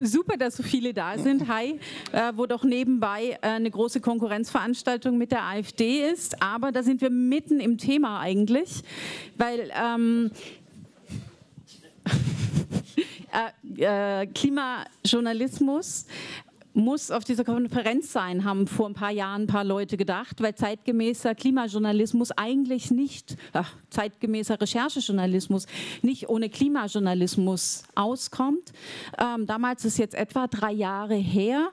Super, dass so viele da sind. Hi, wo doch nebenbei eine große Konkurrenzveranstaltung mit der AfD ist. Aber da sind wir mitten im Thema eigentlich, weil Klimajournalismus muss auf dieser Konferenz sein, haben vor ein paar Jahren ein paar Leute gedacht, weil zeitgemäßer Klimajournalismus eigentlich nicht, zeitgemäßer Recherchejournalismus nicht ohne Klimajournalismus auskommt. Damals ist jetzt etwa 3 Jahre her.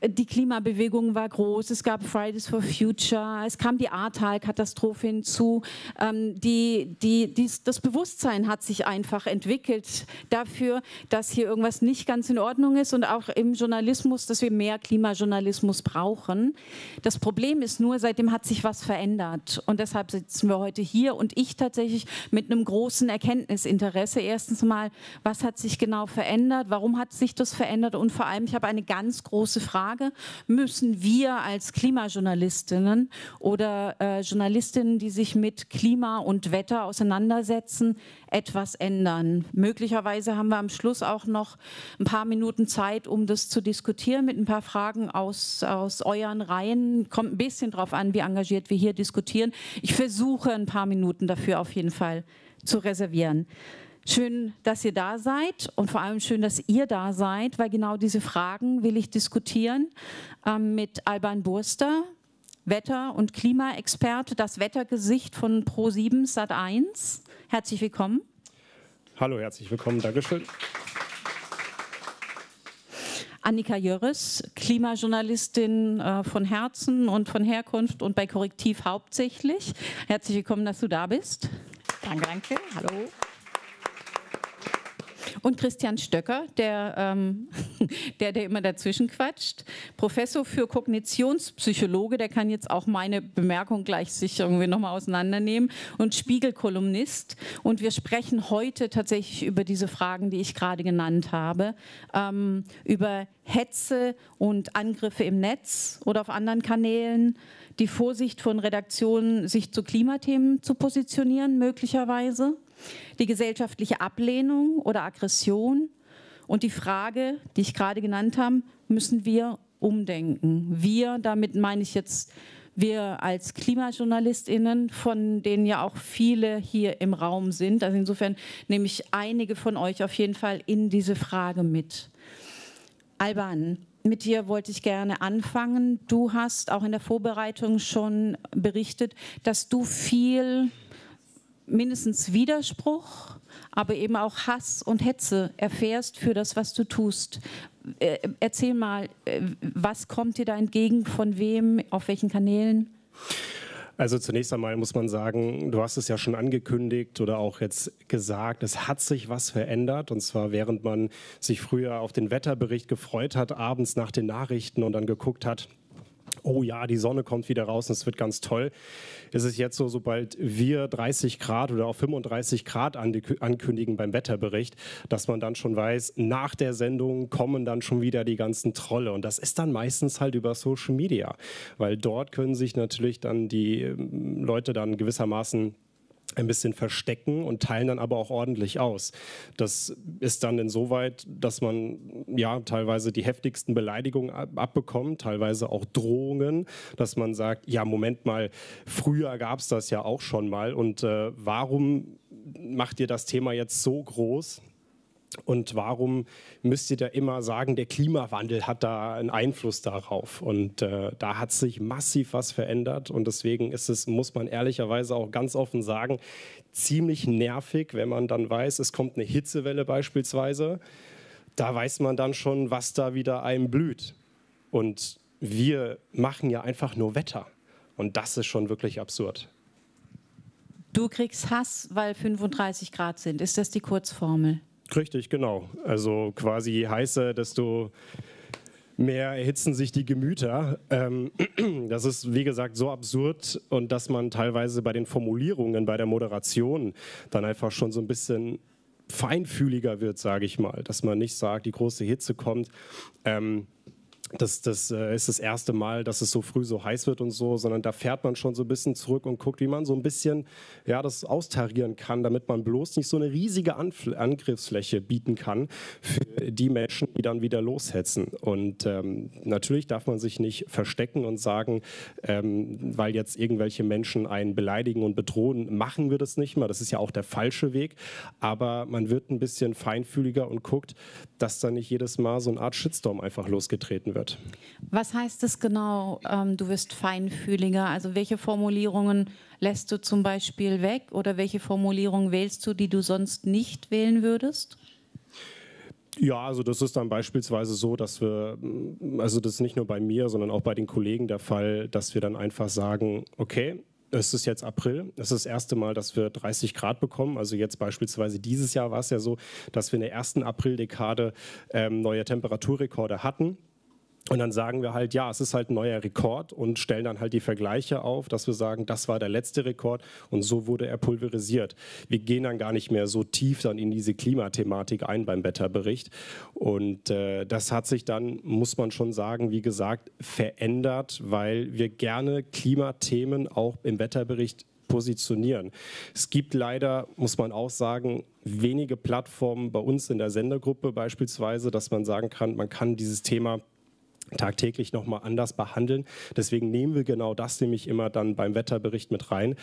Die Klimabewegung war groß, es gab Fridays for Future, es kam die Ahrtal-Katastrophe hinzu. Das Bewusstsein hat sich einfach entwickelt dafür, dass hier irgendwas nicht ganz in Ordnung ist und auch im Journalismus, dass wir mehr Klimajournalismus brauchen. Das Problem ist nur, seitdem hat sich was verändert und deshalb sitzen wir heute hier und ich tatsächlich mit einem großen Erkenntnisinteresse. Erstens mal, was hat sich genau verändert, warum hat sich das verändert und vor allem, ich habe eine ganz große Frage. Müssen wir als Klimajournalistinnen oder Journalistinnen, die sich mit Klima und Wetter auseinandersetzen, etwas ändern? Möglicherweise haben wir am Schluss auch noch ein paar Minuten Zeit, um das zu diskutieren mit ein paar Fragen aus euren Reihen. Kommt ein bisschen drauf an, wie engagiert wir hier diskutieren. Ich versuche ein paar Minuten dafür auf jeden Fall zu reservieren. Schön, dass ihr da seid und vor allem schön, dass ihr da seid, weil genau diese Fragen will ich diskutieren mit Alban Burster, Wetter- und Klimaexperte, das Wettergesicht von Pro7 Sat.1. Herzlich willkommen. Hallo, herzlich willkommen, Dankeschön. Annika Jörres, Klimajournalistin von Herzen und von Herkunft und bei Korrektiv hauptsächlich. Herzlich willkommen, dass du da bist. Danke, danke. Hallo. Und Christian Stöcker, der immer dazwischen quatscht, Professor für Kognitionspsychologe, der kann jetzt auch meine Bemerkung gleich sich irgendwie nochmal auseinandernehmen und Spiegel-Kolumnist. Und wir sprechen heute tatsächlich über diese Fragen, die ich gerade genannt habe, über Hetze und Angriffe im Netz oder auf anderen Kanälen, die Vorsicht von Redaktionen, sich zu Klimathemen zu positionieren, möglicherweise, die gesellschaftliche Ablehnung oder Aggression und die Frage, die ich gerade genannt habe, müssen wir umdenken. Wir, damit meine ich jetzt wir als KlimajournalistInnen, von denen ja auch viele hier im Raum sind. Also insofern nehme ich einige von euch auf jeden Fall in diese Frage mit. Alban, mit dir wollte ich gerne anfangen. Du hast auch in der Vorbereitung schon berichtet, dass du viel mindestens Widerspruch, aber eben auch Hass und Hetze erfährst für das, was du tust. Erzähl mal, was kommt dir da entgegen, von wem, auf welchen Kanälen? Also zunächst einmal muss man sagen, du hast es ja schon angekündigt oder auch jetzt gesagt, es hat sich was verändert. Und zwar während man sich früher auf den Wetterbericht gefreut hat, abends nach den Nachrichten und dann geguckt hat, oh ja, die Sonne kommt wieder raus und es wird ganz toll. Es ist jetzt so, sobald wir 30 Grad oder auch 35 Grad ankündigen beim Wetterbericht, dass man dann schon weiß, nach der Sendung kommen dann schon wieder die ganzen Trolle. Und das ist dann meistens halt über Social Media, weil dort können sich natürlich dann die Leute dann gewissermaßen ein bisschen verstecken und teilen dann aber auch ordentlich aus. Das ist dann insoweit, dass man ja teilweise die heftigsten Beleidigungen abbekommt, teilweise auch Drohungen, dass man sagt, ja Moment mal, früher gab es das ja auch schon mal und warum macht ihr das Thema jetzt so groß? Und warum müsst ihr da immer sagen, der Klimawandel hat da einen Einfluss darauf? Und da hat sich massiv was verändert. Und deswegen ist es, muss man ehrlicherweise auch ganz offen sagen, ziemlich nervig, wenn man dann weiß, es kommt eine Hitzewelle beispielsweise. Da weiß man dann schon, was da wieder einem blüht. Und wir machen ja einfach nur Wetter. Und das ist schon wirklich absurd. Du kriegst Hass, weil 35 Grad sind. Ist das die Kurzformel? Richtig, genau. Also quasi je heißer, desto mehr erhitzen sich die Gemüter. Das ist, wie gesagt, so absurd und dass man teilweise bei den Formulierungen, bei der Moderation dann einfach schon so ein bisschen feinfühliger wird, sage ich mal. Dass man nicht sagt, die große Hitze kommt. das ist das erste Mal, dass es so früh so heiß wird und so, sondern da fährt man schon so ein bisschen zurück und guckt, wie man so ein bisschen das austarieren kann, damit man bloß nicht so eine riesige Angriffsfläche bieten kann für die Menschen, die dann wieder loshetzen. Und natürlich darf man sich nicht verstecken und sagen, weil jetzt irgendwelche Menschen einen beleidigen und bedrohen, machen wir das nicht mehr. Das ist ja auch der falsche Weg. Aber man wird ein bisschen feinfühliger und guckt, dass da nicht jedes Mal so eine Art Shitstorm einfach losgetreten wird. Was heißt es genau, du wirst feinfühliger? Also welche Formulierungen lässt du zum Beispiel weg oder welche Formulierungen wählst du, die du sonst nicht wählen würdest? Ja, also das ist dann beispielsweise so, dass wir, also das ist nicht nur bei mir, sondern auch bei den Kollegen der Fall, dass wir dann einfach sagen, okay, es ist jetzt April, es ist das erste Mal, dass wir 30 Grad bekommen. Also jetzt beispielsweise dieses Jahr war es ja so, dass wir in der ersten Aprildekade neue Temperaturrekorde hatten. Und dann sagen wir halt, ja, es ist halt ein neuer Rekord und stellen dann halt die Vergleiche auf, dass wir sagen, das war der letzte Rekord und so wurde er pulverisiert. Wir gehen dann gar nicht mehr so tief dann in diese Klimathematik ein beim Wetterbericht. Und das hat sich dann, muss man schon sagen, wie gesagt, verändert, weil wir gerne Klimathemen auch im Wetterbericht positionieren. Es gibt leider, muss man auch sagen, wenige Plattformen bei uns in der Sendergruppe beispielsweise, dass man sagen kann, man kann dieses Thema tagtäglich nochmal anders behandeln. Deswegen nehmen wir genau das nämlich immer dann beim Wetterbericht mit rein.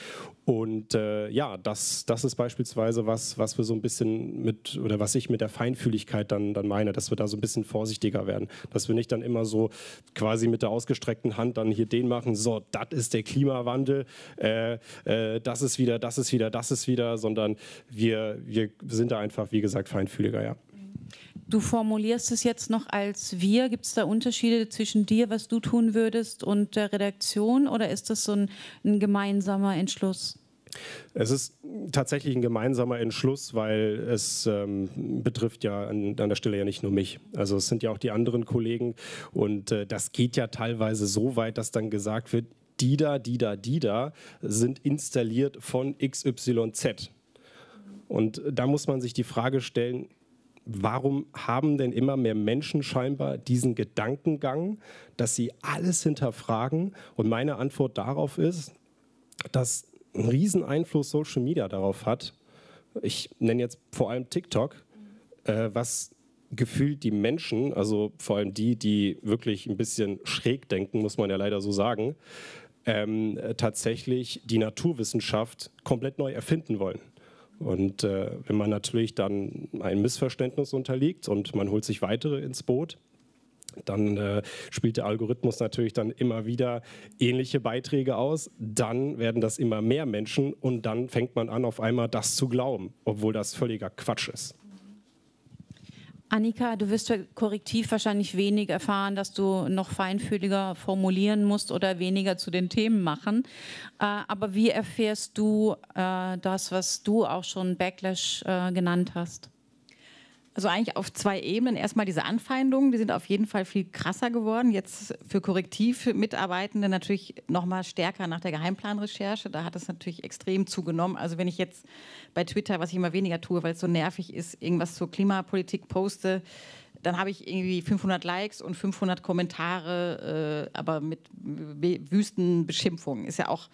Und das ist beispielsweise was wir so ein bisschen mit, oder was ich mit der Feinfühligkeit dann meine, dass wir da so ein bisschen vorsichtiger werden. Dass wir nicht dann immer so quasi mit der ausgestreckten Hand dann hier den machen, so, das ist der Klimawandel, das ist wieder, sondern wir sind da einfach, wie gesagt, feinfühliger, ja. Du formulierst es jetzt noch als wir. Gibt es da Unterschiede zwischen dir, was du tun würdest, und der Redaktion? Oder ist das so ein gemeinsamer Entschluss? Es ist tatsächlich ein gemeinsamer Entschluss, weil es betrifft ja an der Stelle ja nicht nur mich. Also es sind ja auch die anderen Kollegen. Und das geht ja teilweise so weit, dass dann gesagt wird, die da sind installiert von XYZ. Und da muss man sich die Frage stellen, warum haben denn immer mehr Menschen scheinbar diesen Gedankengang, dass sie alles hinterfragen? Und meine Antwort darauf ist, dass ein Rieseneinfluss Social Media darauf hat. Ich nenne jetzt vor allem TikTok, was gefühlt die Menschen, also vor allem die wirklich ein bisschen schräg denken, muss man ja leider so sagen, tatsächlich die Naturwissenschaft komplett neu erfinden wollen. Und wenn man natürlich dann ein Missverständnis unterliegt und man holt sich weitere ins Boot, dann spielt der Algorithmus natürlich dann immer wieder ähnliche Beiträge aus. Dann werden das immer mehr Menschen und dann fängt man an, auf einmal das zu glauben, obwohl das völliger Quatsch ist. Annika, du wirst für Korrektiv wahrscheinlich wenig erfahren, dass du noch feinfühliger formulieren musst oder weniger zu den Themen machen. Aber wie erfährst du das, was du auch schon Backlash genannt hast? Also eigentlich auf zwei Ebenen. Erstmal diese Anfeindungen, die sind auf jeden Fall viel krasser geworden. Jetzt für Korrektiv-Mitarbeitende natürlich noch mal stärker nach der Geheimplanrecherche. Da hat es natürlich extrem zugenommen. Also wenn ich jetzt bei Twitter, was ich immer weniger tue, weil es so nervig ist, irgendwas zur Klimapolitik poste, dann habe ich irgendwie 500 Likes und 500 Kommentare, aber mit wüsten Beschimpfungen. Ist ja auch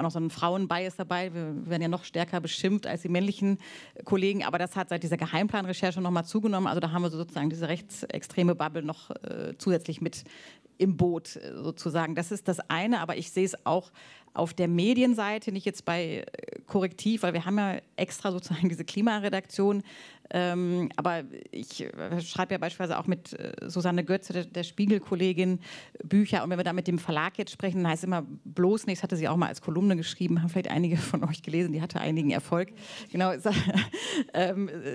noch so ein Frauenbias dabei. Wir werden ja noch stärker beschimpft als die männlichen Kollegen. Aber das hat seit dieser Geheimplanrecherche noch mal zugenommen. Also da haben wir sozusagen diese rechtsextreme Bubble noch zusätzlich mit im Boot sozusagen. Das ist das eine. Aber ich sehe es auch auf der Medienseite, nicht jetzt bei Korrektiv, weil wir haben ja extra sozusagen diese Klimaredaktion. Aber ich schreibe ja beispielsweise auch mit Susanne Götze, der Spiegel-Kollegin, Bücher. Und wenn wir da mit dem Verlag jetzt sprechen, dann heißt es immer bloß nichts. Hatte sie auch mal als Kolumne geschrieben, haben vielleicht einige von euch gelesen, die hatte einigen Erfolg. Genau,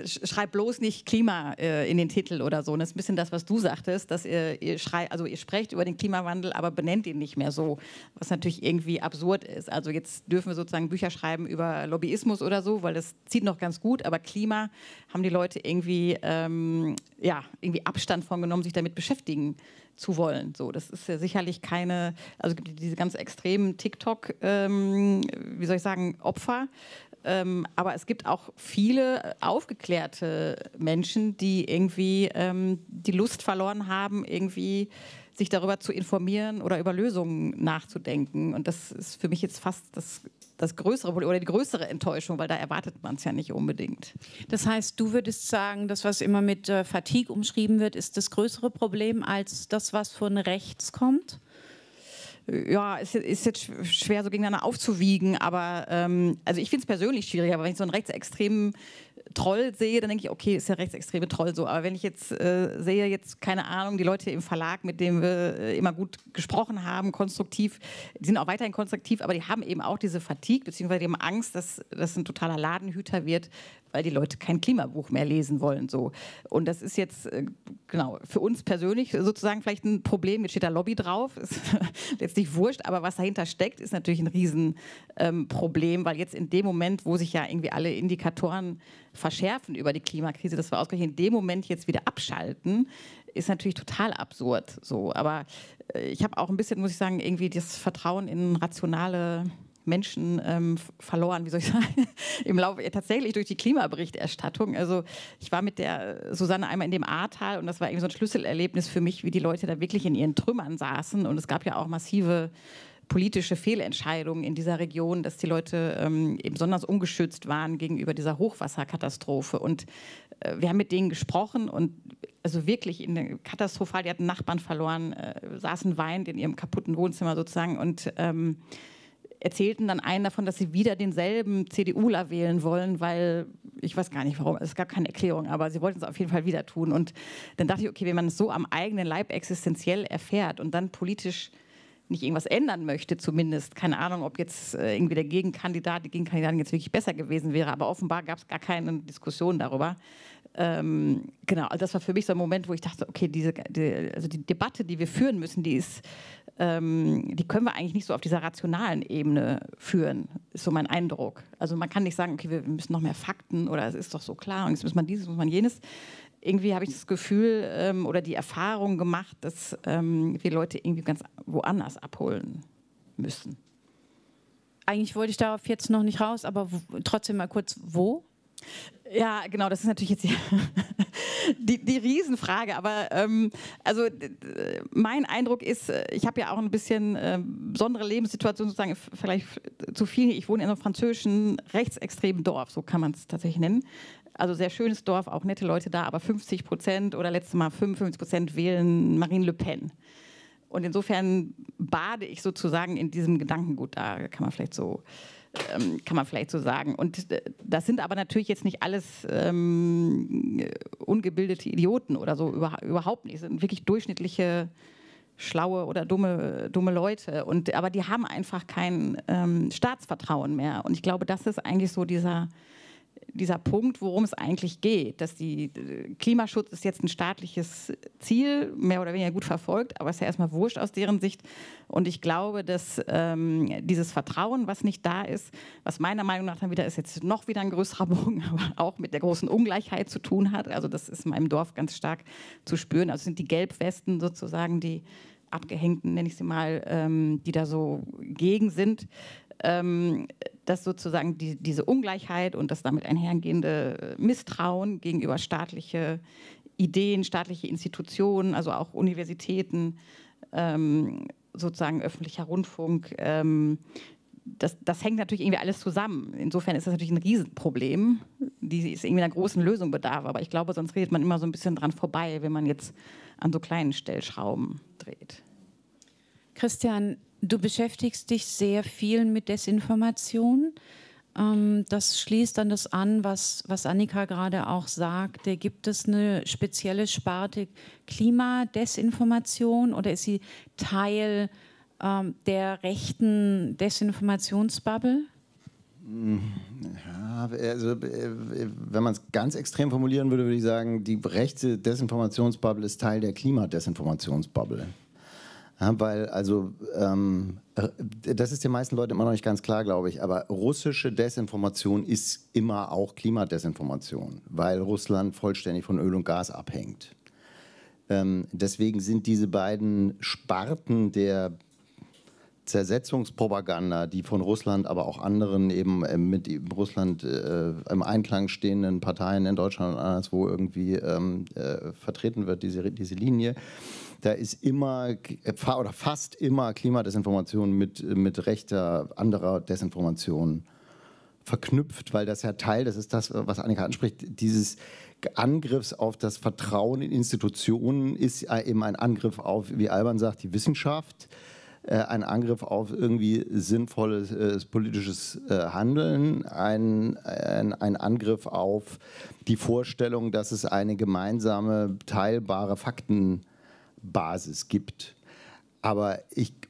schreibt bloß nicht Klima in den Titel oder so. Und das ist ein bisschen das, was du sagtest, dass ihr sprecht über den Klimawandel, aber benennt ihn nicht mehr so, was natürlich irgendwie absurd ist. Also jetzt dürfen wir sozusagen Bücher schreiben über Lobbyismus oder so, weil das zieht noch ganz gut, aber Klima haben die Leute irgendwie Abstand von genommen, sich damit beschäftigen zu wollen. So, das ist ja sicherlich keine, also gibt diese ganz extremen TikTok, Opfer. aber es gibt auch viele aufgeklärte Menschen, die irgendwie die Lust verloren haben, irgendwie sich darüber zu informieren oder über Lösungen nachzudenken. Und das ist für mich jetzt fast das größere Problem oder die größere Enttäuschung, weil da erwartet man es ja nicht unbedingt. Das heißt, du würdest sagen, das, was immer mit Fatigue umschrieben wird, ist das größere Problem als das, was von rechts kommt? Ja, ist jetzt schwer so gegeneinander aufzuwiegen, aber also ich finde es persönlich schwierig, aber wenn ich so einen rechtsextremen Troll sehe, dann denke ich, okay, ist der rechtsextreme Troll so. Aber wenn ich jetzt sehe, jetzt keine Ahnung, die Leute im Verlag, mit denen wir immer gut gesprochen haben, konstruktiv, die sind auch weiterhin konstruktiv, aber die haben eben auch diese Fatigue, beziehungsweise die haben Angst, dass das ein totaler Ladenhüter wird, weil die Leute kein Klimabuch mehr lesen wollen. So. Und das ist jetzt genau für uns persönlich sozusagen vielleicht ein Problem. Jetzt steht da Lobby drauf, ist letztlich wurscht, aber was dahinter steckt, ist natürlich ein Riesenproblem, weil jetzt in dem Moment, wo sich ja irgendwie alle Indikatoren verschärfen über die Klimakrise, dass wir ausgerechnet in dem Moment jetzt wieder abschalten, ist natürlich total absurd. So. Aber ich habe auch ein bisschen, muss ich sagen, irgendwie das Vertrauen in rationale Menschen verloren, wie soll ich sagen, im Laufe tatsächlich durch die Klimaberichterstattung. Also ich war mit der Susanne einmal in dem Ahrtal und das war irgendwie so ein Schlüsselerlebnis für mich, wie die Leute da wirklich in ihren Trümmern saßen und es gab ja auch massive politische Fehlentscheidungen in dieser Region, dass die Leute eben besonders ungeschützt waren gegenüber dieser Hochwasserkatastrophe. Und wir haben mit denen gesprochen und also wirklich in der katastrophal, die hatten Nachbarn verloren, saßen weinend in ihrem kaputten Wohnzimmer sozusagen und erzählten dann einen davon, dass sie wieder denselben CDUler wählen wollen, weil, ich weiß gar nicht warum, es gab keine Erklärung, aber sie wollten es auf jeden Fall wieder tun. Und dann dachte ich, okay, wenn man es so am eigenen Leib existenziell erfährt und dann politisch nicht irgendwas ändern möchte zumindest, keine Ahnung, ob jetzt irgendwie der Gegenkandidat, die Gegenkandidatin jetzt wirklich besser gewesen wäre, aber offenbar gab es gar keine Diskussion darüber. Genau, also das war für mich so ein Moment, wo ich dachte, okay, also die Debatte, die wir führen müssen, die können wir eigentlich nicht so auf dieser rationalen Ebene führen, ist so mein Eindruck. Also man kann nicht sagen, okay, wir müssen noch mehr Fakten oder es ist doch so klar und jetzt muss man dieses, muss man jenes. Irgendwie habe ich das Gefühl oder die Erfahrung gemacht, dass wir Leute irgendwie ganz woanders abholen müssen. Eigentlich wollte ich darauf jetzt noch nicht raus, aber trotzdem mal kurz, wo? Ja, genau, das ist natürlich jetzt die Riesenfrage, aber also mein Eindruck ist, ich habe ja auch ein bisschen besondere Lebenssituation sozusagen, vielleicht zu viel, ich wohne in einem französischen rechtsextremen Dorf, so kann man es tatsächlich nennen. Also sehr schönes Dorf, auch nette Leute da, aber 50% oder letztes Mal 55% wählen Marine Le Pen. Und insofern bade ich sozusagen in diesem Gedankengut, da kann man vielleicht so sagen. Und das sind aber natürlich jetzt nicht alles ungebildete Idioten oder so, überhaupt nicht. Das sind wirklich durchschnittliche, schlaue oder dumme Leute. Aber die haben einfach kein Staatsvertrauen mehr. Und ich glaube, das ist eigentlich so dieser Punkt, worum es eigentlich geht, dass Klimaschutz ist jetzt ein staatliches Ziel, mehr oder weniger gut verfolgt, aber es ist ja erstmal wurscht aus deren Sicht. Und ich glaube, dass dieses Vertrauen, was nicht da ist, was meiner Meinung nach dann wieder ist jetzt noch wieder ein größerer Bogen, aber auch mit der großen Ungleichheit zu tun hat. Also das ist in meinem Dorf ganz stark zu spüren. Also sind die Gelbwesten sozusagen, die Abgehängten, nenne ich sie mal, die da so gegen sind. Dass sozusagen diese Ungleichheit und das damit einhergehende Misstrauen gegenüber staatliche Ideen, staatliche Institutionen, also auch Universitäten, sozusagen öffentlicher Rundfunk, das hängt natürlich irgendwie alles zusammen. Insofern ist das natürlich ein Riesenproblem, die es irgendwie einer großen Lösung bedarf. Aber ich glaube, sonst redet man immer so ein bisschen dran vorbei, wenn man jetzt an so kleinen Stellschrauben dreht. Christian, du beschäftigst dich sehr viel mit Desinformation. Das schließt dann das an, was Annika gerade auch sagte. Gibt es eine spezielle Sparte Klimadesinformation oder ist sie Teil der rechten Desinformationsbubble? Ja, also wenn man es ganz extrem formulieren würde, würde ich sagen, die rechte Desinformationsbubble ist Teil der Klimadesinformationsbubble. Ja, weil, also, das ist den meisten Leuten immer noch nicht ganz klar, glaube ich, aber russische Desinformation ist immer auch Klimadesinformation, weil Russland vollständig von Öl und Gas abhängt. Deswegen sind diese beiden Sparten der Zersetzungspropaganda, die von Russland, aber auch anderen eben mit Russland im Einklang stehenden Parteien in Deutschland und anderswo irgendwie vertreten wird, diese Linie. Da ist immer oder fast immer Klimadesinformation mit rechter, anderer Desinformation verknüpft, weil das ja Teil, das ist das, was Annika anspricht, dieses Angriffs auf das Vertrauen in Institutionen ist eben ein Angriff auf, wie Alban sagt, die Wissenschaft, ein Angriff auf irgendwie sinnvolles politisches Handeln, ein Angriff auf die Vorstellung, dass es eine gemeinsame, teilbare Faktenbasis gibt. Aber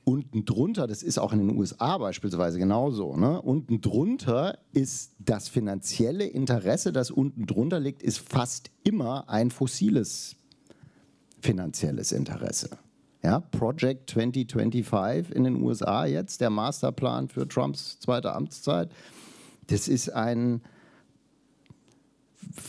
unten drunter, das ist auch in den USA beispielsweise genauso, ne? Unten drunter ist das finanzielle Interesse, das unten drunter liegt, ist fast immer ein fossiles finanzielles Interesse. Ja, Project 2025 in den USA jetzt, der Masterplan für Trumps zweite Amtszeit, das ist ein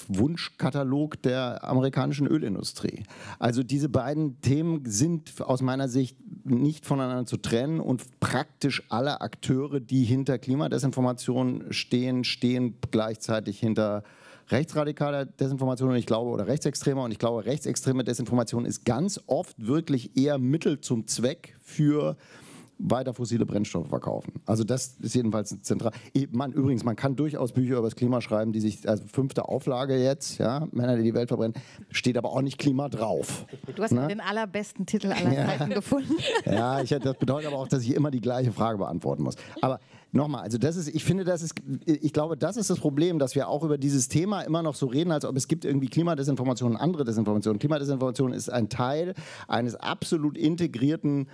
Wunschkatalog der amerikanischen Ölindustrie. Also diese beiden Themen sind aus meiner Sicht nicht voneinander zu trennen und praktisch alle Akteure, die hinter Klimadesinformation stehen gleichzeitig hinter rechtsradikaler Desinformation und ich glaube, oder rechtsextremer, und ich glaube, rechtsextreme Desinformation ist ganz oft wirklich eher Mittel zum Zweck für weiter fossile Brennstoffe verkaufen. Also das ist jedenfalls zentral. Übrigens, man kann durchaus Bücher über das Klima schreiben, die sich, also 5. Auflage jetzt, ja, Männer, die die Welt verbrennen, steht aber auch nicht Klima drauf. Du hast den allerbesten Titel aller Zeiten gefunden. Ja, das bedeutet aber auch, dass ich immer die gleiche Frage beantworten muss. Aber nochmal, also ich glaube, das ist das Problem, dass wir auch über dieses Thema immer noch so reden, als ob es gibt irgendwie Klimadesinformation und andere Desinformation. Klimadesinformation ist ein Teil eines absolut integrierten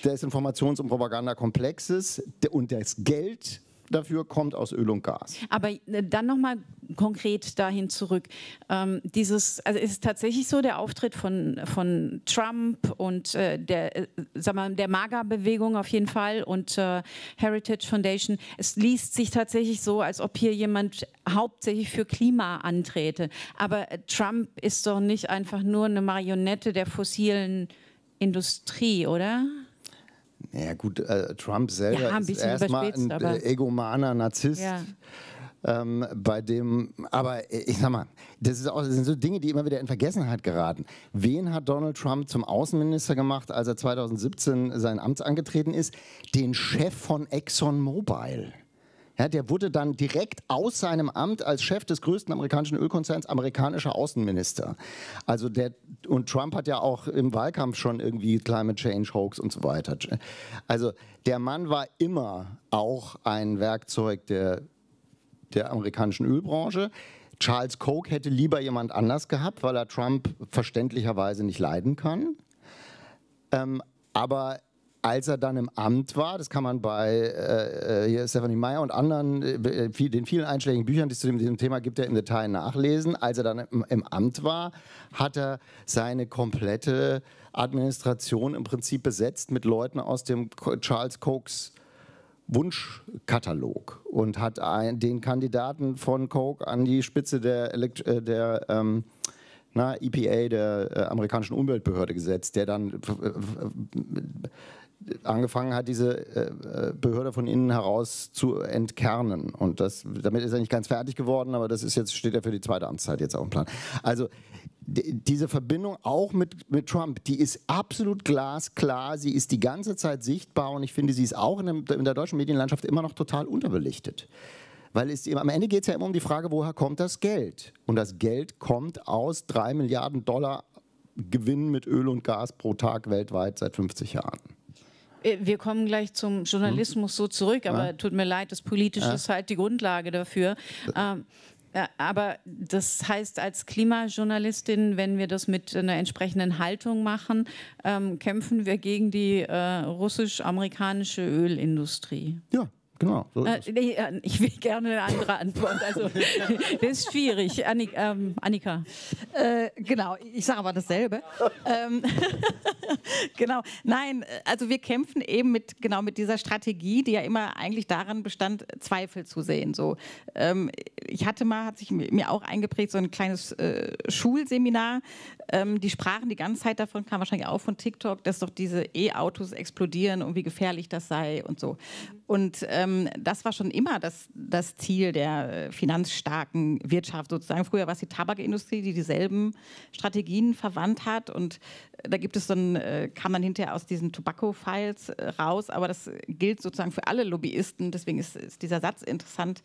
Desinformations- und Propagandakomplexes und das Geld dafür kommt aus Öl und Gas. Aber dann nochmal konkret dahin zurück. Also ist es tatsächlich so, der Auftritt von Trump und der MAGA-Bewegung auf jeden Fall und Heritage Foundation, es liest sich tatsächlich so, als ob hier jemand hauptsächlich für Klima antrete. Aber Trump ist doch nicht einfach nur eine Marionette der fossilen Industrie, oder? Ja gut, Trump selber ist erstmal ein egomaner Narzisst, bei dem, aber ich sag mal, das sind so Dinge, die immer wieder in Vergessenheit geraten. Wen hat Donald Trump zum Außenminister gemacht, als er 2017 sein Amt angetreten ist? Den Chef von ExxonMobil. Ja, der wurde dann direkt aus seinem Amt als Chef des größten amerikanischen Ölkonzerns amerikanischer Außenminister. Also und Trump hat ja auch im Wahlkampf schon irgendwie Climate Change Hoax und so weiter. Also der Mann war immer auch ein Werkzeug der amerikanischen Ölbranche. Charles Koch hätte lieber jemand anders gehabt, weil er Trump verständlicherweise nicht leiden kann. Aber als er dann im Amt war, das kann man bei hier Stephanie Meyer und anderen, den vielen einschlägigen Büchern, die es zu diesem Thema gibt, im Detail nachlesen. Als er dann im Amt war, hat er seine komplette Administration im Prinzip besetzt mit Leuten aus dem Charles Kochs Wunschkatalog und hat den Kandidaten von Koch an die Spitze der EPA, der amerikanischen Umweltbehörde, gesetzt, der dann angefangen hat, diese Behörde von innen heraus zu entkernen. Und damit ist er nicht ganz fertig geworden, aber steht er für die zweite Amtszeit jetzt auf dem Plan. Also diese Verbindung auch mit Trump, die ist absolut glasklar, sie ist die ganze Zeit sichtbar und ich finde, sie ist auch in der deutschen Medienlandschaft immer noch total unterbelichtet. Weil am Ende geht es ja immer um die Frage, woher kommt das Geld? Und das Geld kommt aus 3 Milliarden Dollar Gewinn mit Öl und Gas pro Tag weltweit seit 50 Jahren. Wir kommen gleich zum Journalismus so zurück, aber tut mir leid, das Politische ist halt die Grundlage dafür. Aber das heißt, als Klimajournalistin, wenn wir das mit einer entsprechenden Haltung machen, kämpfen wir gegen die russisch-amerikanische Ölindustrie. Ja. Genau. So ist es. Nee, ich will gerne eine andere Antwort. Also, das ist schwierig. Annika. Genau, ich sage aber dasselbe. Genau, nein, also wir kämpfen eben mit dieser Strategie, die ja immer eigentlich daran bestand, Zweifel zu sehen. So, hat sich mir auch eingeprägt, so ein kleines Schulseminar. Die sprachen die ganze Zeit davon, kam wahrscheinlich auch von TikTok, dass doch diese E-Autos explodieren und wie gefährlich das sei und so. Und das war schon immer das Ziel der finanzstarken Wirtschaft sozusagen. Früher war es die Tabakindustrie, die dieselben Strategien verwandt hat. Und da gibt es kam man hinterher aus diesen Tobacco-Files raus. Aber das gilt sozusagen für alle Lobbyisten. Deswegen ist dieser Satz interessant,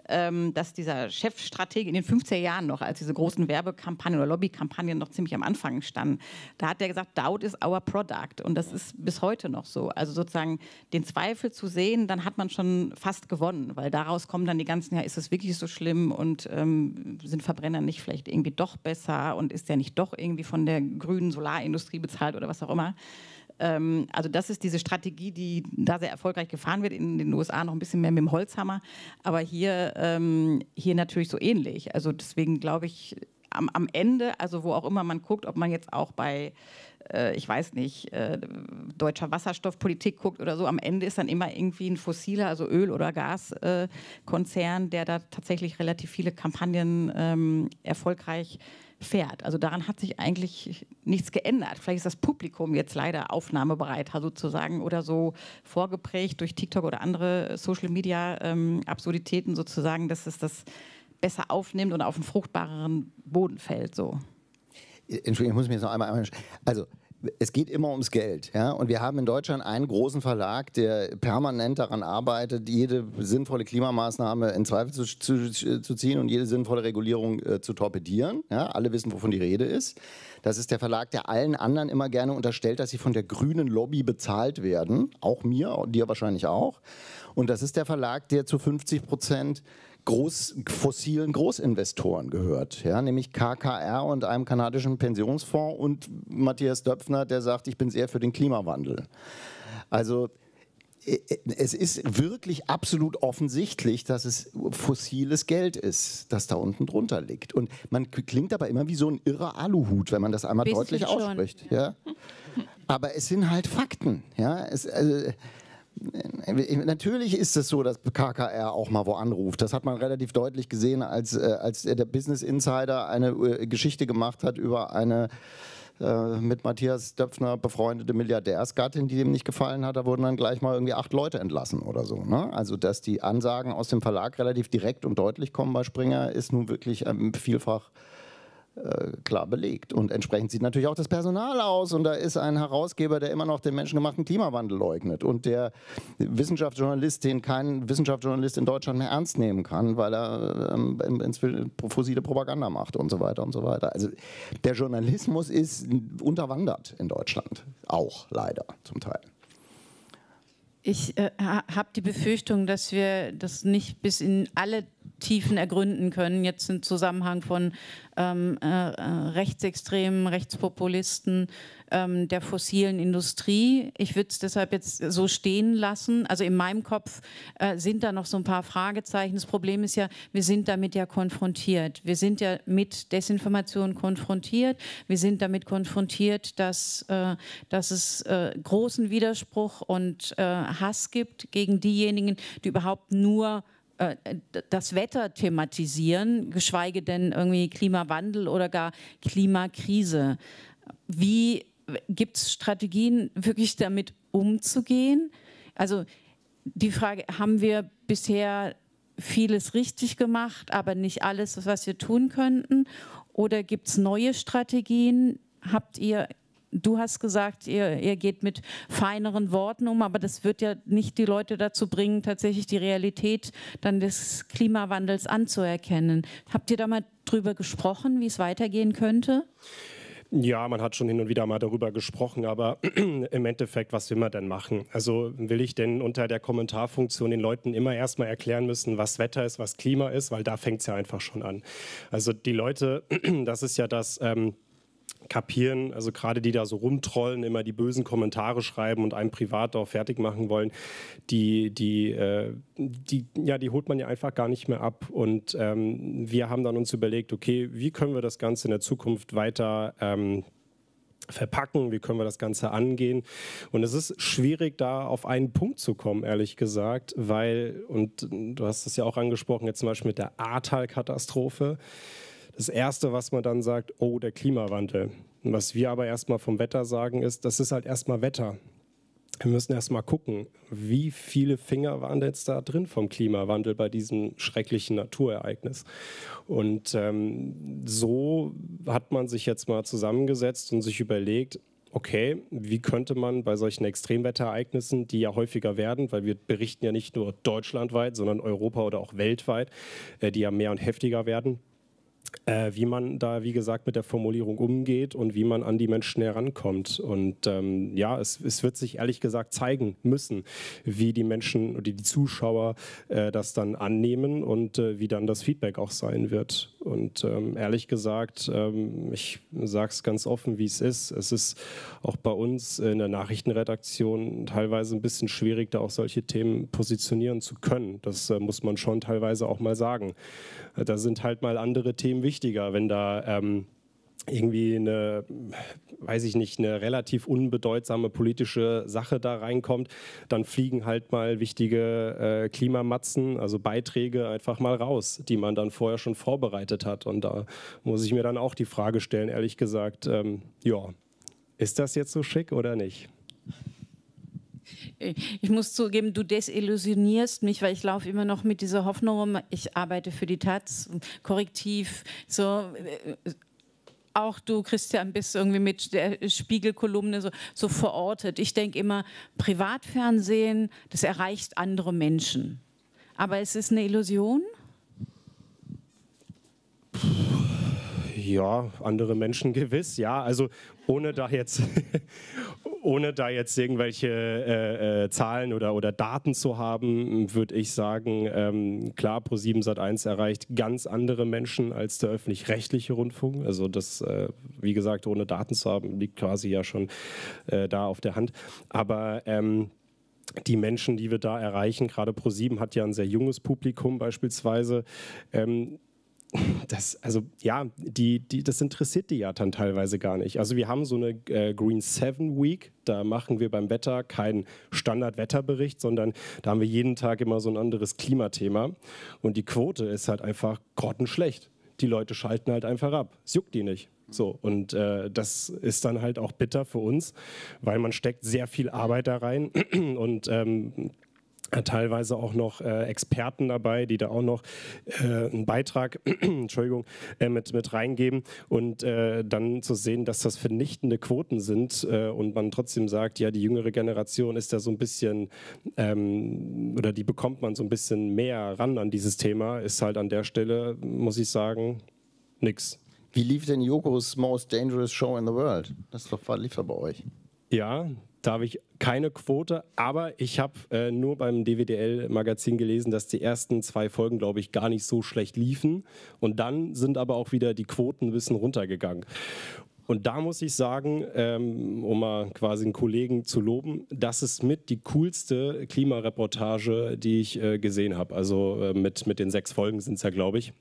dass dieser Chefstratege in den 50er Jahren noch, als diese großen Werbekampagnen oder Lobbykampagnen noch ziemlich am Anfang standen, da hat er gesagt, Doubt is our product. Und das ist bis heute noch so. Also sozusagen den Zweifel zu sehen, dann hat man schon fast gewonnen, weil daraus kommen dann die ganzen, ja, ist es wirklich so schlimm und sind Verbrenner nicht vielleicht irgendwie doch besser und ist der nicht doch irgendwie von der grünen Solarindustrie bezahlt oder was auch immer. Also das ist diese Strategie, die da sehr erfolgreich gefahren wird, in den USA noch ein bisschen mehr mit dem Holzhammer, aber hier natürlich so ähnlich. Also deswegen glaube ich, am Ende, also wo auch immer man guckt, ob man jetzt auch bei ich weiß nicht, deutscher Wasserstoffpolitik guckt oder so, am Ende ist dann immer irgendwie ein fossiler, also Öl- oder Gaskonzern, der da tatsächlich relativ viele Kampagnen erfolgreich fährt. Also daran hat sich eigentlich nichts geändert. Vielleicht ist das Publikum jetzt leider aufnahmebereiter sozusagen oder so vorgeprägt durch TikTok oder andere Social-Media-Absurditäten sozusagen, dass es das besser aufnimmt und auf einen fruchtbareren Boden fällt. So. Entschuldigung, ich muss mich jetzt noch einmal. Also, es geht immer ums Geld. Ja? Und wir haben in Deutschland einen großen Verlag, der permanent daran arbeitet, jede sinnvolle Klimamaßnahme in Zweifel zu ziehen und jede sinnvolle Regulierung zu torpedieren. Ja? Alle wissen, wovon die Rede ist. Das ist der Verlag, der allen anderen immer gerne unterstellt, dass sie von der grünen Lobby bezahlt werden. Auch mir, dir wahrscheinlich auch. Und das ist der Verlag, der zu 50% fossilen Großinvestoren gehört, ja, nämlich KKR und einem kanadischen Pensionsfonds und Matthias Döpfner, der sagt, ich bin sehr für den Klimawandel. Also es ist wirklich absolut offensichtlich, dass es fossiles Geld ist, das da unten drunter liegt. Und man klingt aber immer wie so ein irrer Aluhut, wenn man das einmal deutlich ausspricht. Ja. Aber es sind halt Fakten. Ja. Natürlich ist es so, dass KKR auch mal wo anruft. Das hat man relativ deutlich gesehen, als der Business Insider eine Geschichte gemacht hat über eine mit Matthias Döpfner befreundete Milliardärsgattin, die dem nicht gefallen hat. Da wurden dann gleich mal irgendwie 8 Leute entlassen oder so. Ne? Also dass die Ansagen aus dem Verlag relativ direkt und deutlich kommen bei Springer, ist nun wirklich vielfach klar belegt. Und entsprechend sieht natürlich auch das Personal aus. Und da ist ein Herausgeber, der immer noch den menschengemachten Klimawandel leugnet. Und der Wissenschaftsjournalist, den kein Wissenschaftsjournalist in Deutschland mehr ernst nehmen kann, weil er fossile Propaganda macht und so weiter und so weiter. Also der Journalismus ist unterwandert in Deutschland. Auch leider zum Teil. Ich habe die Befürchtung, dass wir das nicht bis in alle Tiefen ergründen können, jetzt im Zusammenhang von Rechtsextremen, Rechtspopulisten, der fossilen Industrie. Ich würde es deshalb jetzt so stehen lassen. Also in meinem Kopf sind da noch so ein paar Fragezeichen. Das Problem ist ja, wir sind damit ja konfrontiert. Wir sind ja mit Desinformation konfrontiert. Wir sind damit konfrontiert, dass es großen Widerspruch und Hass gibt gegen diejenigen, die überhaupt nur das Wetter thematisieren, geschweige denn irgendwie Klimawandel oder gar Klimakrise. Wie gibt es Strategien, wirklich damit umzugehen? Also die Frage, haben wir bisher vieles richtig gemacht, aber nicht alles, was wir tun könnten? Oder gibt es neue Strategien? Du hast gesagt, ihr geht mit feineren Worten um, aber das wird ja nicht die Leute dazu bringen, tatsächlich die Realität dann des Klimawandels anzuerkennen. Habt ihr da mal drüber gesprochen, wie es weitergehen könnte? Ja, man hat schon hin und wieder mal darüber gesprochen, aber im Endeffekt, was will man denn machen? Also will ich denn unter der Kommentarfunktion den Leuten immer erstmal erklären müssen, was Wetter ist, was Klima ist, weil da fängt es ja einfach schon an. Also die Leute, das ist ja das kapieren, also gerade die da so rumtrollen, immer die bösen Kommentare schreiben und einem privat auch fertig machen wollen, die holt man ja einfach gar nicht mehr ab. Und wir haben dann uns überlegt, okay, wie können wir das Ganze in der Zukunft weiter verpacken, wie können wir das Ganze angehen. Und es ist schwierig, da auf einen Punkt zu kommen, ehrlich gesagt, weil, und du hast es ja auch angesprochen, jetzt zum Beispiel mit der Ahrtal-Katastrophe, das Erste, was man dann sagt, oh, der Klimawandel. Und was wir aber erstmal vom Wetter sagen, ist, das ist halt erstmal Wetter. Wir müssen erstmal gucken, wie viele Finger waren jetzt da drin vom Klimawandel bei diesem schrecklichen Naturereignis. Und so hat man sich jetzt mal zusammengesetzt und sich überlegt, okay, wie könnte man bei solchen Extremwetterereignissen, die ja häufiger werden, weil wir berichten ja nicht nur deutschlandweit, sondern Europa oder auch weltweit, die ja mehr und heftiger werden, wie man da, wie gesagt, mit der Formulierung umgeht und wie man an die Menschen herankommt. Und es wird sich ehrlich gesagt zeigen müssen, wie die Menschen oder die Zuschauer das dann annehmen und wie dann das Feedback auch sein wird. Und ehrlich gesagt, ich sage es ganz offen, wie es ist. Es ist auch bei uns in der Nachrichtenredaktion teilweise ein bisschen schwierig, da auch solche Themen positionieren zu können. Das muss man schon teilweise auch mal sagen. Da sind halt mal andere Themen wichtiger, wenn da irgendwie eine relativ unbedeutsame politische Sache da reinkommt, dann fliegen halt mal wichtige Klimamatzen, also Beiträge einfach mal raus, die man dann vorher schon vorbereitet hat. Und da muss ich mir dann auch die Frage stellen, ehrlich gesagt, ist das jetzt so schick oder nicht? Ich muss zugeben, du desillusionierst mich, weil ich laufe immer noch mit dieser Hoffnung rum. Ich arbeite für die Taz, Korrektiv, so. Auch du, Christian, bist irgendwie mit der Spiegelkolumne so verortet. Ich denke immer, Privatfernsehen, das erreicht andere Menschen. Aber es ist eine Illusion? Ja, andere Menschen gewiss, ja. Also ohne da jetzt irgendwelche Zahlen oder Daten zu haben, würde ich sagen, klar, Pro7 Sat.1 erreicht ganz andere Menschen als der öffentlich-rechtliche Rundfunk. Also das, wie gesagt, ohne Daten zu haben, liegt quasi ja schon da auf der Hand. Aber die Menschen, die wir da erreichen, gerade Pro7 hat ja ein sehr junges Publikum beispielsweise, das interessiert die ja dann teilweise gar nicht. Also wir haben so eine Green 7 Week, da machen wir beim Wetter keinen Standard-Wetterbericht, sondern da haben wir jeden Tag immer so ein anderes Klimathema und die Quote ist halt einfach grottenschlecht. Die Leute schalten halt einfach ab, es juckt die nicht. So, und das ist dann halt auch bitter für uns, weil man steckt sehr viel Arbeit da rein und teilweise auch noch Experten dabei, die da auch noch einen Beitrag mit reingeben und dann zu sehen, dass das vernichtende Quoten sind und man trotzdem sagt, ja, die jüngere Generation ist da so ein bisschen oder die bekommt man so ein bisschen mehr ran an dieses Thema, ist halt an der Stelle, muss ich sagen, nix. Wie lief denn Jokos Most Dangerous Show in the World? Lief doch bei euch. Ja, da habe ich keine Quote, aber ich habe nur beim DWDL-Magazin gelesen, dass die ersten 2 Folgen, glaube ich, gar nicht so schlecht liefen. Und dann sind aber auch wieder die Quoten ein bisschen runtergegangen. Und da muss ich sagen, um mal quasi einen Kollegen zu loben, das ist mit die coolste Klimareportage, die ich gesehen habe. Also mit den 6 Folgen sind es ja, glaube ich.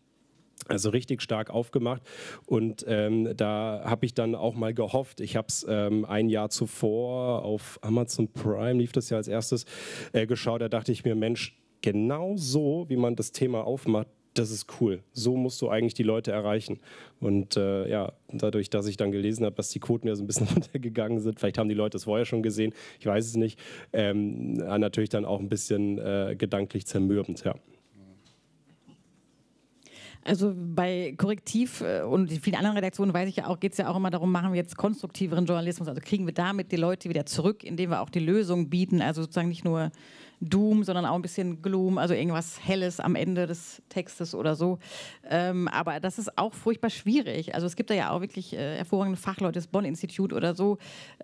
Also richtig stark aufgemacht und da habe ich dann auch mal gehofft, ich habe es ein Jahr zuvor auf Amazon Prime, lief das ja als erstes, geschaut, da dachte ich mir, Mensch, genau so, wie man das Thema aufmacht, das ist cool. So musst du eigentlich die Leute erreichen. Und dadurch, dass ich dann gelesen habe, dass die Quoten ja so ein bisschen runtergegangen sind, vielleicht haben die Leute es vorher schon gesehen, ich weiß es nicht, natürlich dann auch ein bisschen gedanklich zermürbend, ja. Also bei Korrektiv und vielen anderen Redaktionen weiß ich ja auch, geht es ja auch immer darum, machen wir jetzt konstruktiveren Journalismus, also kriegen wir damit die Leute wieder zurück, indem wir auch die Lösung bieten, also sozusagen nicht nur Doom, sondern auch ein bisschen Gloom, also irgendwas Helles am Ende des Textes oder so. Aber das ist auch furchtbar schwierig. Also es gibt da ja auch wirklich hervorragende Fachleute, das Bonn-Institut oder so,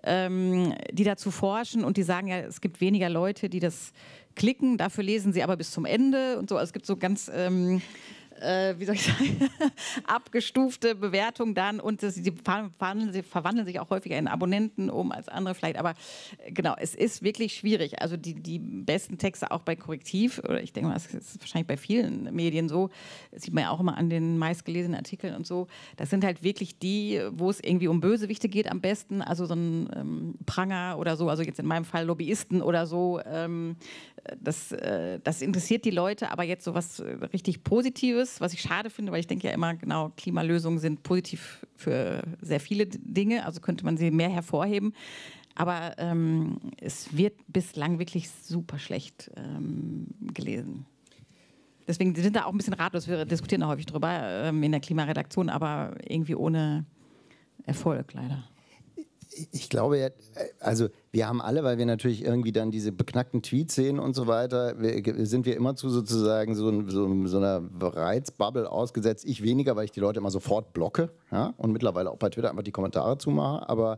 die dazu forschen und die sagen ja, es gibt weniger Leute, die das klicken, dafür lesen sie aber bis zum Ende und so. Also es gibt so ganz wie soll ich sagen, abgestufte Bewertung dann und sie verwandeln sich auch häufiger in Abonnenten um als andere vielleicht. Aber genau, es ist wirklich schwierig. Also die besten Texte auch bei Korrektiv, oder ich denke mal, das ist wahrscheinlich bei vielen Medien so, das sieht man ja auch immer an den meistgelesenen Artikeln und so, das sind halt wirklich die, wo es irgendwie um Bösewichte geht am besten, also so ein Pranger oder so, also jetzt in meinem Fall Lobbyisten oder so, das interessiert die Leute, aber jetzt so was richtig Positives, was ich schade finde, weil ich denke ja immer, genau, Klimalösungen sind positiv für sehr viele Dinge, also könnte man sie mehr hervorheben. Aber es wird bislang wirklich super schlecht gelesen. Deswegen sind da auch ein bisschen ratlos. Wir diskutieren da häufig drüber in der Klimaredaktion, aber irgendwie ohne Erfolg leider. Ich glaube, also wir haben alle, weil wir natürlich irgendwie dann diese beknackten Tweets sehen und so weiter, sind wir immer zu sozusagen so einer Reizbubble ausgesetzt. Ich weniger, weil ich die Leute immer sofort blocke, ja? Und mittlerweile auch bei Twitter einfach die Kommentare zumache. Aber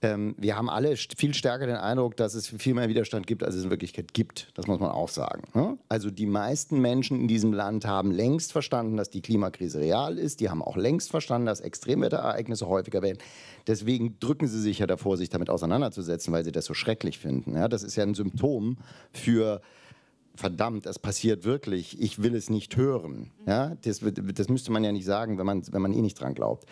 wir haben alle viel stärker den Eindruck, dass es viel mehr Widerstand gibt, als es in Wirklichkeit gibt. Das muss man auch sagen. Ne? Also die meisten Menschen in diesem Land haben längst verstanden, dass die Klimakrise real ist. Die haben auch längst verstanden, dass Extremwetterereignisse häufiger werden. Deswegen drücken sie sich ja davor, sich damit auseinanderzusetzen, weil sie das so schrecklich finden. Ja? Das ist ja ein Symptom für verdammt, es passiert wirklich, ich will es nicht hören. Ja? Das müsste man ja nicht sagen, wenn man eh nicht dran glaubt.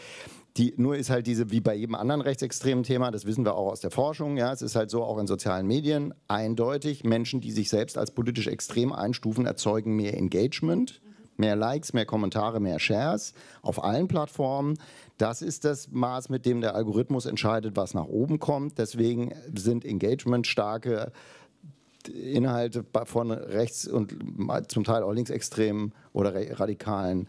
Nur ist halt wie bei jedem anderen rechtsextremen Thema, das wissen wir auch aus der Forschung, ja, es ist halt so auch in sozialen Medien, eindeutig, Menschen, die sich selbst als politisch extrem einstufen, erzeugen mehr Engagement, mehr Likes, mehr Kommentare, mehr Shares auf allen Plattformen. Das ist das Maß, mit dem der Algorithmus entscheidet, was nach oben kommt. Deswegen sind engagementstarke Inhalte von rechts und zum Teil auch linksextremen oder radikalen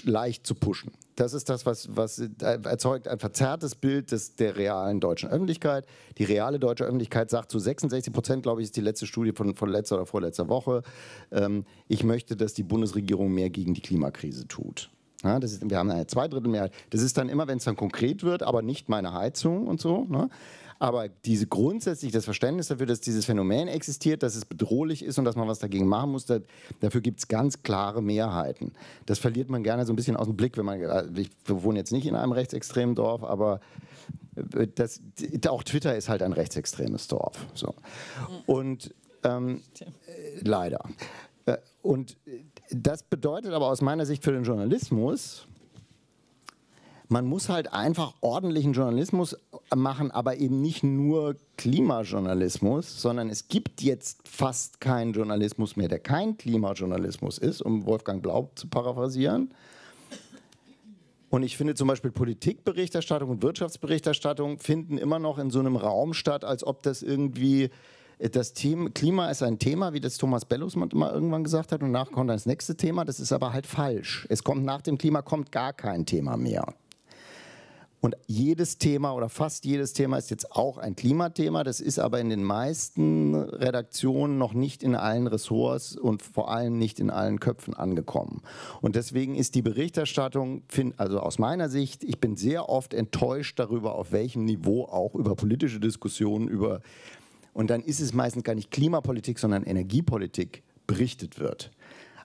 leicht zu pushen. Das ist das, was erzeugt ein verzerrtes Bild der realen deutschen Öffentlichkeit. Die reale deutsche Öffentlichkeit sagt zu 66%, glaube ich, ist die letzte Studie von letzter oder vorletzter Woche, ich möchte, dass die Bundesregierung mehr gegen die Klimakrise tut. Ja, wir haben eine Zweidrittelmehrheit. Das ist dann immer, wenn es dann konkret wird, aber nicht meine Heizung und so. Ne? Aber grundsätzlich das Verständnis dafür, dass dieses Phänomen existiert, dass es bedrohlich ist und dass man was dagegen machen muss, dafür gibt es ganz klare Mehrheiten. Das verliert man gerne so ein bisschen aus dem Blick, wir wohnen jetzt nicht in einem rechtsextremen Dorf, aber auch Twitter ist halt ein rechtsextremes Dorf. So. Und leider. Und das bedeutet aber aus meiner Sicht für den Journalismus, man muss halt einfach ordentlichen Journalismus machen, aber eben nicht nur Klimajournalismus, sondern es gibt jetzt fast keinen Journalismus mehr, der kein Klimajournalismus ist, um Wolfgang Blau zu paraphrasieren. Und ich finde zum Beispiel Politikberichterstattung und Wirtschaftsberichterstattung finden immer noch in so einem Raum statt, als ob das irgendwie das Thema, Klima ist ein Thema, wie das Thomas Bellus mal irgendwann gesagt hat, und nachher kommt das nächste Thema. Das ist aber halt falsch. Es kommt nach dem Klima kommt gar kein Thema mehr. Und jedes Thema oder fast jedes Thema ist jetzt auch ein Klimathema. Das ist aber in den meisten Redaktionen noch nicht in allen Ressorts und vor allem nicht in allen Köpfen angekommen. Und deswegen ist die Berichterstattung, also aus meiner Sicht, ich bin sehr oft enttäuscht darüber, auf welchem Niveau auch über politische Diskussionen, und dann ist es meistens gar nicht Klimapolitik, sondern Energiepolitik berichtet wird.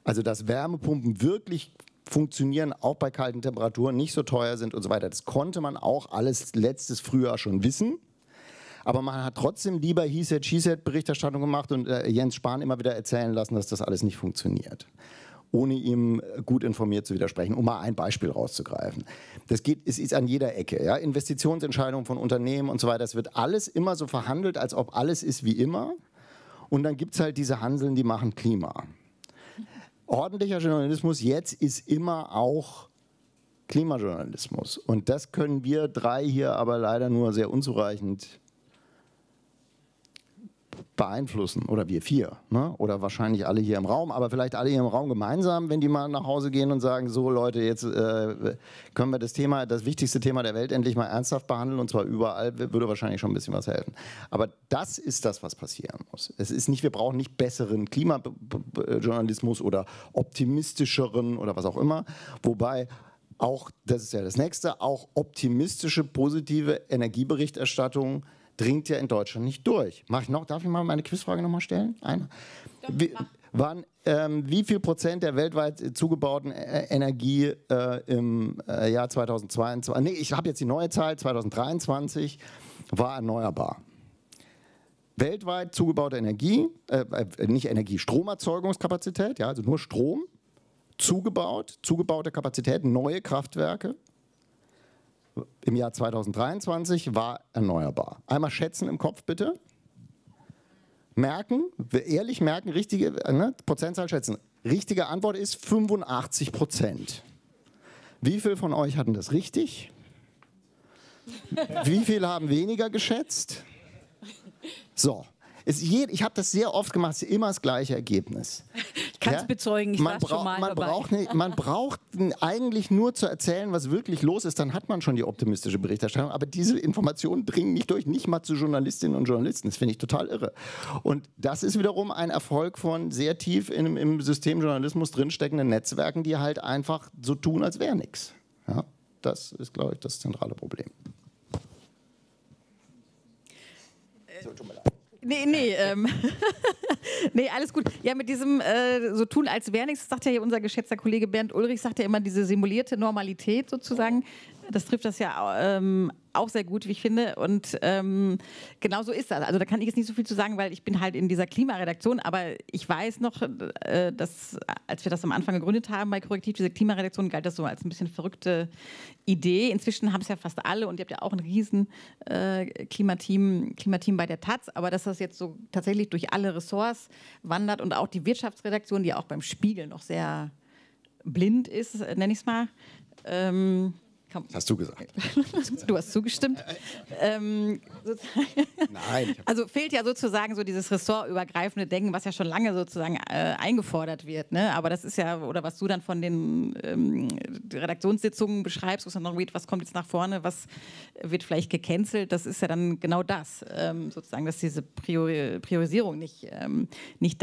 Also dass Wärmepumpen wirklich funktionieren, auch bei kalten Temperaturen, nicht so teuer sind und so weiter. Das konnte man auch alles letztes Frühjahr schon wissen. Aber man hat trotzdem lieber He said, She said Berichterstattung gemacht und Jens Spahn immer wieder erzählen lassen, dass das alles nicht funktioniert. Ohne ihm gut informiert zu widersprechen, um mal ein Beispiel rauszugreifen. Es ist an jeder Ecke. Ja? Investitionsentscheidungen von Unternehmen und so weiter. Es wird alles immer so verhandelt, als ob alles ist wie immer. Und dann gibt es halt diese Hanseln, die machen Klima. Ordentlicher Journalismus jetzt ist immer auch Klimajournalismus. Und das können wir drei hier aber leider nur sehr unzureichend beeinflussen. Oder wir vier. Ne? Oder wahrscheinlich alle hier im Raum. Aber vielleicht alle hier im Raum gemeinsam, wenn die mal nach Hause gehen und sagen, so Leute, jetzt können wir das wichtigste Thema der Welt endlich mal ernsthaft behandeln. Und zwar überall, würde wahrscheinlich schon ein bisschen was helfen. Aber das ist das, was passieren muss. Es ist nicht, wir brauchen nicht besseren Klimajournalismus oder optimistischeren oder was auch immer. Wobei auch, das ist ja das Nächste, auch optimistische, positive Energieberichterstattung dringt ja in Deutschland nicht durch. Darf ich mal meine Quizfrage nochmal stellen? Wie viel Prozent der weltweit zugebauten Energie im Jahr 2022, nee, ich habe jetzt die neue Zahl, 2023, war erneuerbar? Weltweit zugebaute Energie, nicht Energie, Stromerzeugungskapazität, ja, also nur Strom, zugebaute Kapazität, neue Kraftwerke im Jahr 2023 war erneuerbar. Einmal schätzen im Kopf bitte. Merken, ehrlich merken, richtige Prozentzahl schätzen. Richtige Antwort ist 85%. Wie viele von euch hatten das richtig? Wie viele haben weniger geschätzt? So, ich habe das sehr oft gemacht, es ist immer das gleiche Ergebnis. Ich kann es bezeugen, ich war schon mal dabei. Man braucht eigentlich nur zu erzählen, was wirklich los ist, dann hat man schon die optimistische Berichterstattung, aber diese Informationen dringen nicht durch, nicht mal zu Journalistinnen und Journalisten, das finde ich total irre. Und das ist wiederum ein Erfolg von sehr tief im System Journalismus drinsteckenden Netzwerken, die halt einfach so tun, als wäre nichts. Ja, das ist, glaube ich, das zentrale Problem. So, tut mir leid. Nee, alles gut. Ja, mit diesem so tun, als wäre nichts, sagt ja hier unser geschätzter Kollege Bernd Ulrich, sagt ja immer diese simulierte Normalität sozusagen. Das trifft das ja auch sehr gut, wie ich finde. Und genau so ist das. Also da kann ich jetzt nicht so viel zu sagen, weil ich bin halt in dieser Klimaredaktion. Aber ich weiß noch, dass als wir das am Anfang gegründet haben bei Korrektiv, diese Klimaredaktion, galt das so als ein bisschen verrückte Idee. Inzwischen haben es ja fast alle und ihr habt ja auch ein riesen Klimateam bei der Taz. Aber dass das jetzt so tatsächlich durch alle Ressorts wandert und auch die Wirtschaftsredaktion, die ja auch beim Spiegel noch sehr blind ist, nenne ich es mal. Das hast du gesagt. Du hast zugestimmt. Nein. Also fehlt ja sozusagen so dieses ressortübergreifende Denken, was ja schon lange sozusagen eingefordert wird. Ne? Aber das ist ja, oder was du dann von den Redaktionssitzungen beschreibst, wo es dann noch geht, was kommt jetzt nach vorne, was wird vielleicht gecancelt, das ist ja dann genau das, sozusagen, dass diese Priorisierung nicht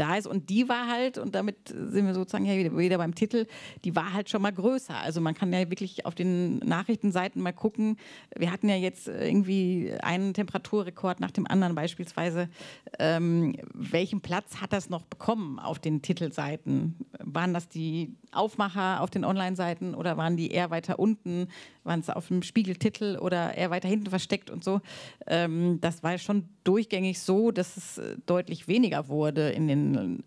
da ist. Und die war halt, und damit sind wir sozusagen ja wieder beim Titel, die war halt schon mal größer. Also man kann ja wirklich auf den Nachrichtenseiten mal gucken. Wir hatten ja jetzt irgendwie einen Temperaturrekord nach dem anderen beispielsweise. Welchen Platz hat das noch bekommen auf den Titelseiten? Waren das die Aufmacher auf den Online-Seiten oder waren die eher weiter unten? Waren es auf dem Spiegeltitel oder eher weiter hinten versteckt und so? Das war schon durchgängig so, dass es deutlich weniger wurde in den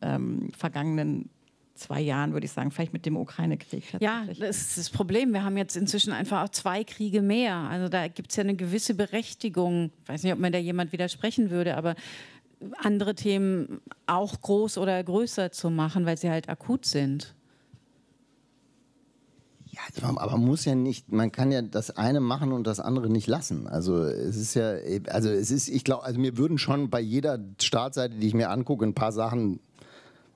vergangenen 2 Jahren, würde ich sagen, vielleicht mit dem Ukraine-Krieg. Ja, das ist das Problem. Wir haben jetzt inzwischen einfach auch 2 Kriege mehr. Also da gibt es ja eine gewisse Berechtigung. Ich weiß nicht, ob mir da jemand widersprechen würde, aber andere Themen auch groß oder größer zu machen, weil sie halt akut sind. Ja, aber man muss ja nicht, man kann ja das eine machen und das andere nicht lassen. Also es ist ja, ich glaube, also mir würden schon bei jeder Startseite, die ich mir angucke, ein paar Sachen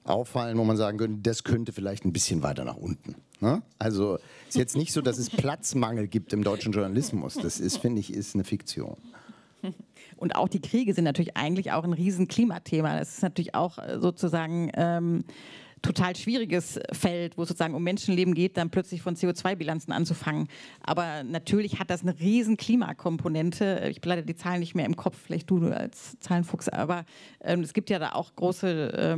auffallen, wo man sagen könnte, das könnte vielleicht ein bisschen weiter nach unten. Ne? Also es ist jetzt nicht so, dass es Platzmangel gibt im deutschen Journalismus. Das ist, finde ich, ist eine Fiktion. Und auch die Kriege sind natürlich eigentlich auch ein riesen Klimathema. Das ist natürlich auch sozusagen total schwieriges Feld, wo es sozusagen um Menschenleben geht, dann plötzlich von CO2-Bilanzen anzufangen. Aber natürlich hat das eine riesen Klimakomponente. Ich habe leider die Zahlen nicht mehr im Kopf, vielleicht du als Zahlenfuchs, aber es gibt ja da auch große,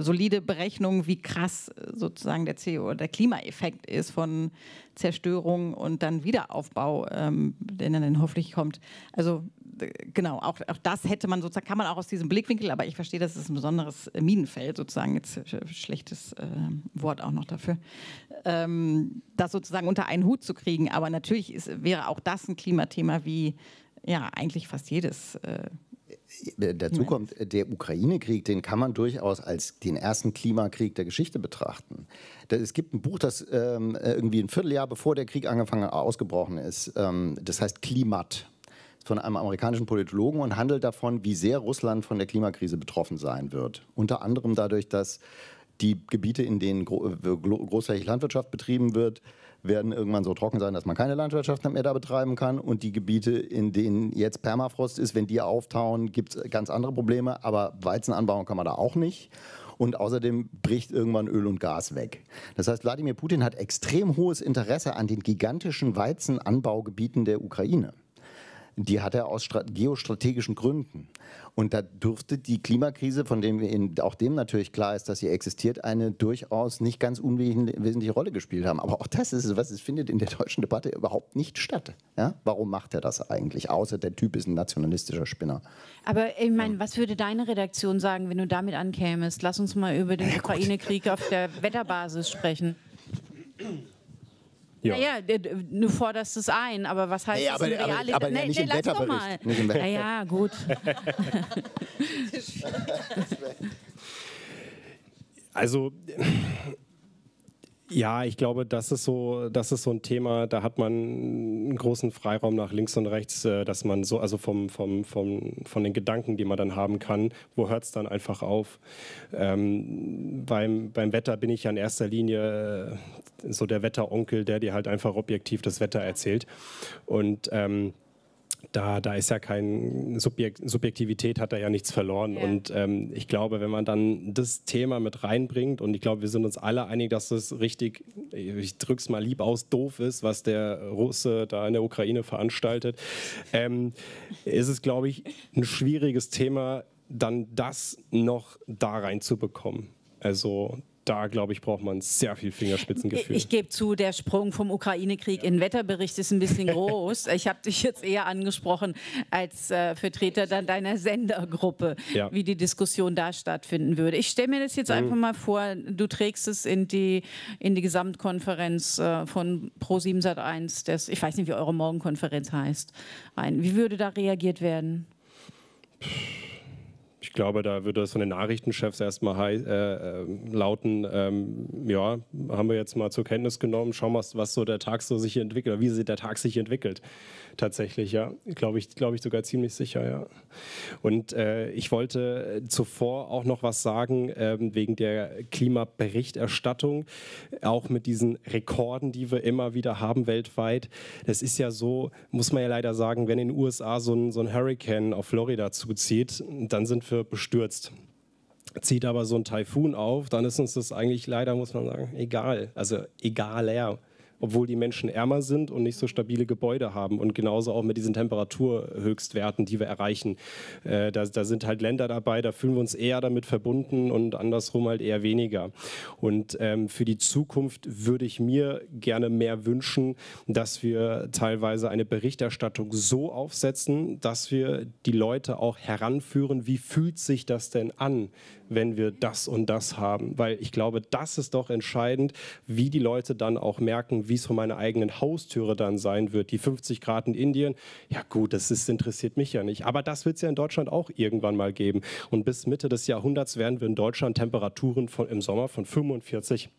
solide Berechnungen, wie krass sozusagen der Klimaeffekt ist von Zerstörung und dann Wiederaufbau, der dann hoffentlich kommt. Also genau, auch das hätte man sozusagen, kann man auch aus diesem Blickwinkel, aber ich verstehe, das ist ein besonderes Minenfeld, sozusagen, jetzt schlechtes Wort auch noch dafür, das sozusagen unter einen Hut zu kriegen. Aber natürlich wäre auch das ein Klimathema wie ja eigentlich fast jedes. Dazu kommt, der Ukraine-Krieg, den kann man durchaus als den ersten Klimakrieg der Geschichte betrachten. Es gibt ein Buch, das irgendwie ein Vierteljahr bevor der Krieg ausgebrochen ist, das heißt Klimat, von einem amerikanischen Politologen und handelt davon, wie sehr Russland von der Klimakrise betroffen sein wird. Unter anderem dadurch, dass die Gebiete, in denen großflächig Landwirtschaft betrieben wird, werden irgendwann so trocken sein, dass man keine Landwirtschaft mehr da betreiben kann. Und die Gebiete, in denen jetzt Permafrost ist, wenn die auftauen, gibt es ganz andere Probleme. Aber Weizen anbauen kann man da auch nicht. Und außerdem bricht irgendwann Öl und Gas weg. Das heißt, Wladimir Putin hat extrem hohes Interesse an den gigantischen Weizenanbaugebieten der Ukraine. die hat er aus geostrategischen Gründen. Und da dürfte die Klimakrise, von der auch dem natürlich klar ist, dass sie existiert, eine durchaus nicht ganz unwesentliche Rolle gespielt haben. Aber auch das ist es, was es findet in der deutschen Debatte überhaupt nicht statt. Ja? Warum macht er das eigentlich? Außer der Typ ist ein nationalistischer Spinner. Aber ich meine, was würde deine Redaktion sagen, wenn du damit ankämest? Lass uns mal über den Ukraine-Krieg auf der Wetterbasis sprechen. Ja. Naja, du forderst es ein, aber was heißt das in Realität? Aber nicht im Wetterbericht. Nicht im ja, gut. Also, ja, ich glaube, das ist so ein Thema, da hat man einen großen Freiraum nach links und rechts, dass man so, also von den Gedanken, die man dann haben kann, wo hört es dann einfach auf? Beim Wetter bin ich ja in erster Linie so der Wetteronkel, der dir halt einfach objektiv das Wetter erzählt. Und da ist ja kein Subjektivität, hat da ja nichts verloren. Ja. Und ich glaube, wenn man dann das Thema mit reinbringt, und ich glaube, wir sind uns alle einig, dass das richtig, ich drücke es mal lieb aus, doof ist, was der Russe da in der Ukraine veranstaltet, ist es, glaube ich, ein schwieriges Thema, dann das noch da reinzubekommen. Also da, glaube ich, braucht man sehr viel Fingerspitzengefühl. Ich gebe zu, der Sprung vom Ukraine-Krieg in den Wetterbericht ist ein bisschen groß. Ich habe dich jetzt eher angesprochen als Vertreter deiner Sendergruppe, wie die Diskussion da stattfinden würde. Ich stelle mir das jetzt einfach mal vor, du trägst es in die Gesamtkonferenz von Pro7 Sat.1, ich weiß nicht, wie eure Morgenkonferenz heißt, ein. Wie würde da reagiert werden? Ich glaube, da würde es von den Nachrichtenchefs erstmal lauten, ja, haben wir jetzt mal zur Kenntnis genommen, schauen wir, was so der Tag so sich entwickelt, oder wie sich der Tag sich entwickelt. Tatsächlich, ja. Glaube ich sogar ziemlich sicher, ja. Und ich wollte zuvor auch noch was sagen, wegen der Klimaberichterstattung, auch mit diesen Rekorden, die wir immer wieder haben weltweit. Das ist ja so, muss man ja leider sagen, wenn in den USA so ein Hurricane auf Florida zuzieht, dann sind wir bestürzt. Zieht aber so ein Taifun auf, dann ist uns das eigentlich leider, muss man sagen, egal. Also egaler. Obwohl die Menschen ärmer sind und nicht so stabile Gebäude haben. Und genauso auch mit diesen Temperaturhöchstwerten, die wir erreichen. Da sind halt Länder dabei, da fühlen wir uns eher damit verbunden und andersrum halt eher weniger. Und für die Zukunft würde ich mir gerne mehr wünschen, dass wir teilweise eine Berichterstattung so aufsetzen, dass wir die Leute auch heranführen, wie fühlt sich das denn an, wenn wir das und das haben. Weil ich glaube, das ist doch entscheidend, wie die Leute dann auch merken, wie es von meiner eigenen Haustüre dann sein wird. Die 50 Grad in Indien, ja gut, das interessiert mich ja nicht. Aber das wird es ja in Deutschland auch irgendwann mal geben. Und bis Mitte des Jahrhunderts werden wir in Deutschland Temperaturen im Sommer von 45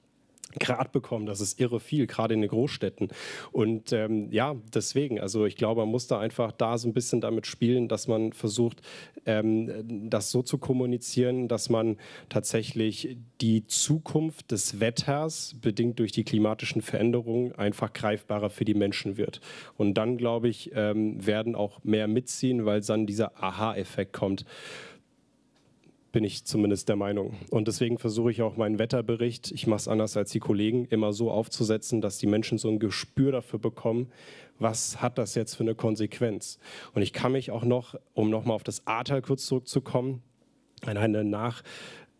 Grad bekommen. Das ist irre viel, gerade in den Großstädten. Und ja, deswegen, also ich glaube, man muss da einfach so ein bisschen damit spielen, dass man versucht, das so zu kommunizieren, dass man tatsächlich die Zukunft des Wetters, bedingt durch die klimatischen Veränderungen, einfach greifbarer für die Menschen wird. Und dann, glaube ich, werden auch mehr mitziehen, weil dann dieser Aha-Effekt kommt. Bin ich zumindest der Meinung. Und deswegen versuche ich auch meinen Wetterbericht, ich mache es anders als die Kollegen, immer so aufzusetzen, dass die Menschen so ein Gespür dafür bekommen, was hat das jetzt für eine Konsequenz. Und ich kann mich auch noch, um nochmal auf das Ahrtal kurz zurückzukommen, an eine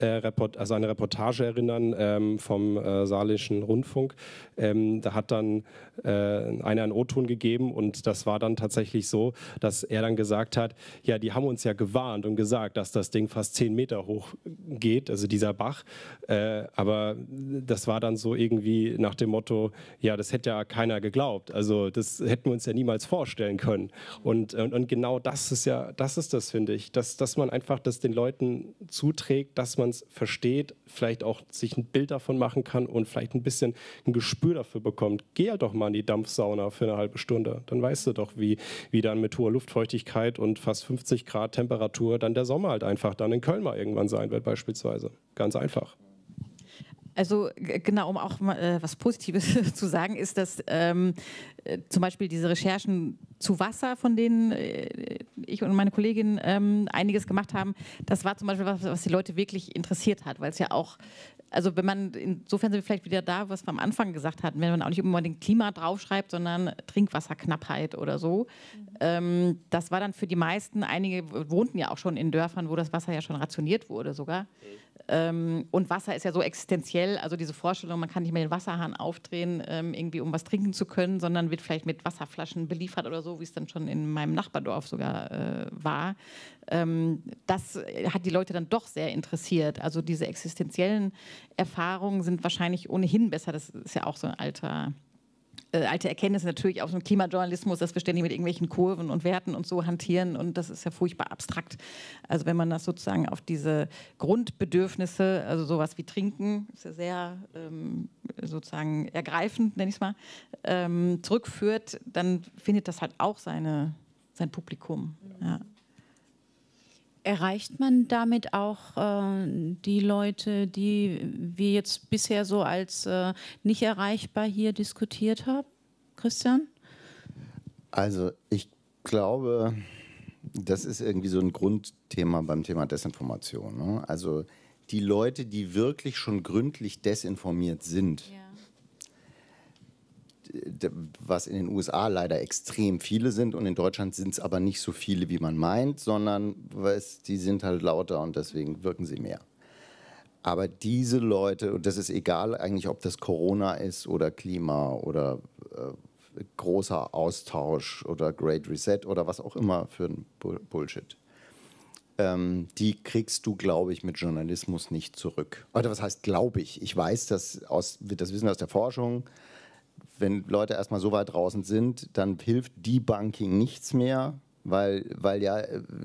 Reportage erinnern vom Saarländischen Rundfunk. Da hat dann einer einen O-Ton gegeben und das war dann tatsächlich so, dass er dann gesagt hat, ja, die haben uns ja gewarnt und gesagt, dass das Ding fast 10 Meter hoch geht, also dieser Bach. Aber das war dann so irgendwie nach dem Motto, ja, das hätte ja keiner geglaubt. Also das hätten wir uns ja niemals vorstellen können. Und genau das ist das, finde ich, dass man einfach das den Leuten zuträgt, dass man es versteht, vielleicht auch sich ein Bild davon machen kann und vielleicht ein bisschen ein Gespür dafür bekommt. Geh halt doch mal in die Dampfsauna für eine halbe Stunde. Dann weißt du doch, wie dann mit hoher Luftfeuchtigkeit und fast 50 Grad Temperatur dann der Sommer halt einfach dann in Köln mal irgendwann sein wird beispielsweise. Ganz einfach. Also genau, um auch mal was Positives zu sagen, ist, dass zum Beispiel diese Recherchen zu Wasser, von denen ich und meine Kollegin einiges gemacht haben. Das war zum Beispiel was die Leute wirklich interessiert hat, weil es ja auch, also wenn man, insofern sind wir vielleicht wieder da, was wir am Anfang gesagt hatten, wenn man auch nicht unbedingt Klima draufschreibt, sondern Trinkwasserknappheit oder so. Das war dann für die meisten, einige wohnten ja auch schon in Dörfern, wo das Wasser ja schon rationiert wurde sogar. Und Wasser ist ja so existenziell, also diese Vorstellung, man kann nicht mehr den Wasserhahn aufdrehen, irgendwie um was trinken zu können, sondern wird vielleicht mit Wasserflaschen beliefert oder so, wie es dann schon in meinem Nachbardorf sogar war. Das hat die Leute dann doch sehr interessiert. Also diese existenziellen Erfahrungen sind wahrscheinlich ohnehin besser. Das ist ja auch so ein alte Erkenntnis natürlich auch so ein Klimajournalismus, dass wir ständig mit irgendwelchen Kurven und Werten und so hantieren und das ist ja furchtbar abstrakt. Also wenn man das sozusagen auf diese Grundbedürfnisse, also sowas wie Trinken, ist ja sehr sozusagen ergreifend, nenne ich es mal, zurückführt, dann findet das halt auch sein Publikum. Ja. Erreicht man damit auch die Leute, die wir jetzt bisher so als nicht erreichbar hier diskutiert haben? Christian? Also ich glaube, das ist irgendwie so ein Grundthema beim Thema Desinformation. Ne? Also die Leute, die wirklich schon gründlich desinformiert sind, ja, was in den USA leider extrem viele sind und in Deutschland sind es aber nicht so viele, wie man meint, sondern die sind halt lauter und deswegen wirken sie mehr. Aber diese Leute, und das ist egal eigentlich, ob das Corona ist oder Klima oder großer Austausch oder Great Reset oder was auch immer für ein Bullshit, die kriegst du, glaube ich, mit Journalismus nicht zurück. Oder was heißt, glaube ich? Ich weiß, das wissen wir aus der Forschung. Wenn Leute erstmal so weit draußen sind, dann hilft Debunking nichts mehr, weil ja,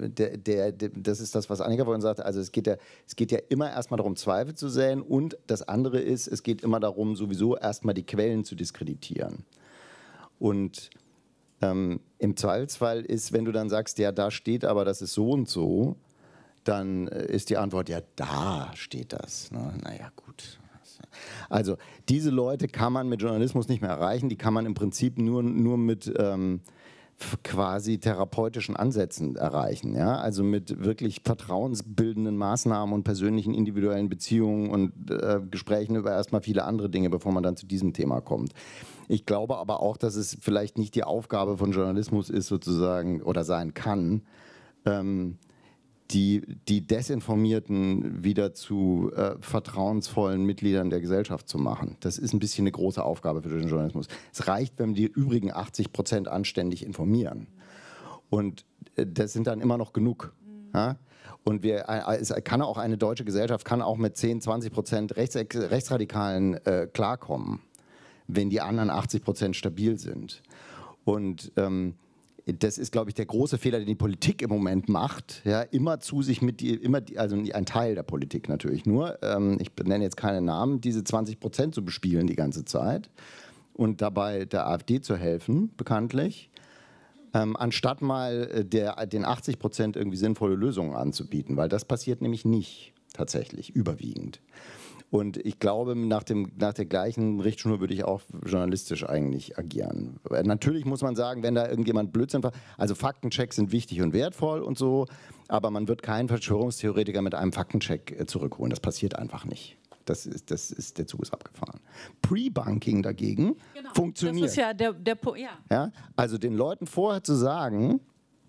das ist das, was Annika vorhin sagte, also es geht ja immer erstmal darum, Zweifel zu säen und das andere ist, es geht immer darum, sowieso erstmal die Quellen zu diskreditieren. Und im Zweifelsfall ist, wenn du dann sagst, ja, da steht aber, das ist so und so, dann ist die Antwort, ja, da steht das. Ne? Naja, gut. Also diese Leute kann man mit Journalismus nicht mehr erreichen, die kann man im Prinzip nur mit quasi therapeutischen Ansätzen erreichen. Ja? Also mit wirklich vertrauensbildenden Maßnahmen und persönlichen individuellen Beziehungen und Gesprächen über erstmal viele andere Dinge, bevor man dann zu diesem Thema kommt. Ich glaube aber auch, dass es vielleicht nicht die Aufgabe von Journalismus ist sozusagen oder sein kann, die Desinformierten wieder zu vertrauensvollen Mitgliedern der Gesellschaft zu machen. Das ist ein bisschen eine große Aufgabe für den Journalismus. Es reicht, wenn die übrigen 80% anständig informieren. Und das sind dann immer noch genug. Ja? Und eine deutsche Gesellschaft kann auch mit 10-20% Rechtsradikalen klarkommen, wenn die anderen 80% stabil sind. Und das ist, glaube ich, der große Fehler, den die Politik im Moment macht. Ja, immer zu sich also ein Teil der Politik natürlich nur. Ich nenne jetzt keine Namen, diese 20% zu bespielen die ganze Zeit und dabei der AfD zu helfen, bekanntlich, anstatt mal den 80% irgendwie sinnvolle Lösungen anzubieten, weil das passiert nämlich nicht tatsächlich, überwiegend. Und ich glaube, nach der gleichen Richtschnur würde ich auch journalistisch eigentlich agieren. Natürlich muss man sagen, wenn da irgendjemand Blödsinn war, also Faktenchecks sind wichtig und wertvoll und so, aber man wird keinen Verschwörungstheoretiker mit einem Faktencheck zurückholen. Das passiert einfach nicht. Der Zug ist abgefahren. Pre-Bunking dagegen funktioniert. Das ist ja der ja, also den Leuten vorher zu sagen,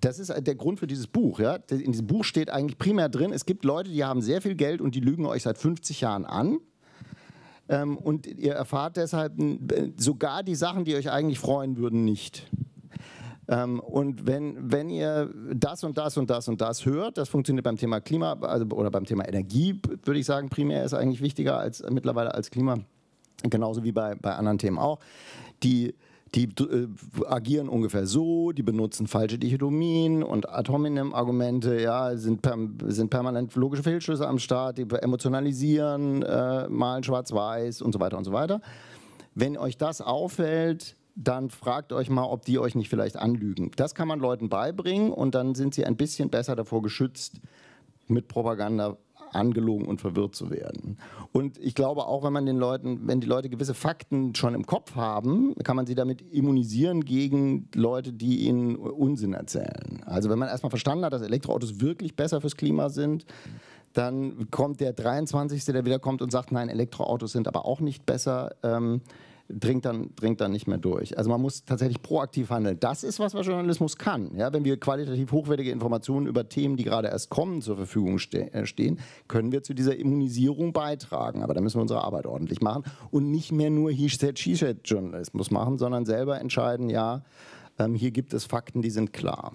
das ist der Grund für dieses Buch. Ja? In diesem Buch steht eigentlich primär drin, es gibt Leute, die haben sehr viel Geld und die lügen euch seit 50 Jahren an. Und ihr erfahrt deshalb sogar die Sachen, die euch eigentlich freuen würden, nicht. Und wenn ihr das und das und das und das hört, das funktioniert beim Thema Klima oder beim Thema Energie, würde ich sagen, primär ist eigentlich wichtiger mittlerweile als Klima. Genauso wie bei anderen Themen auch. Die agieren ungefähr so, die benutzen falsche Dichotomien und ad hominem Argumente, ja, sind permanent logische Fehlschlüsse am Start, die emotionalisieren, malen schwarz-weiß und so weiter und so weiter. Wenn euch das auffällt, dann fragt euch mal, ob die euch nicht vielleicht anlügen. Das kann man Leuten beibringen und dann sind sie ein bisschen besser davor geschützt, mit Propaganda angelogen und verwirrt zu werden. Und ich glaube auch, wenn die Leute gewisse Fakten schon im Kopf haben, kann man sie damit immunisieren gegen Leute, die ihnen Unsinn erzählen. Also wenn man erstmal verstanden hat, dass Elektroautos wirklich besser fürs Klima sind, dann kommt der 23., der wieder kommt und sagt, nein, Elektroautos sind aber auch nicht besser, dringt dann nicht mehr durch. Also man muss tatsächlich proaktiv handeln. Das ist, was Journalismus kann. Ja, wenn wir qualitativ hochwertige Informationen über Themen, die gerade erst kommen, zur Verfügung stehen, können wir zu dieser Immunisierung beitragen. Aber da müssen wir unsere Arbeit ordentlich machen und nicht mehr nur He-said-She-said-Journalismus machen, sondern selber entscheiden, ja, hier gibt es Fakten, die sind klar.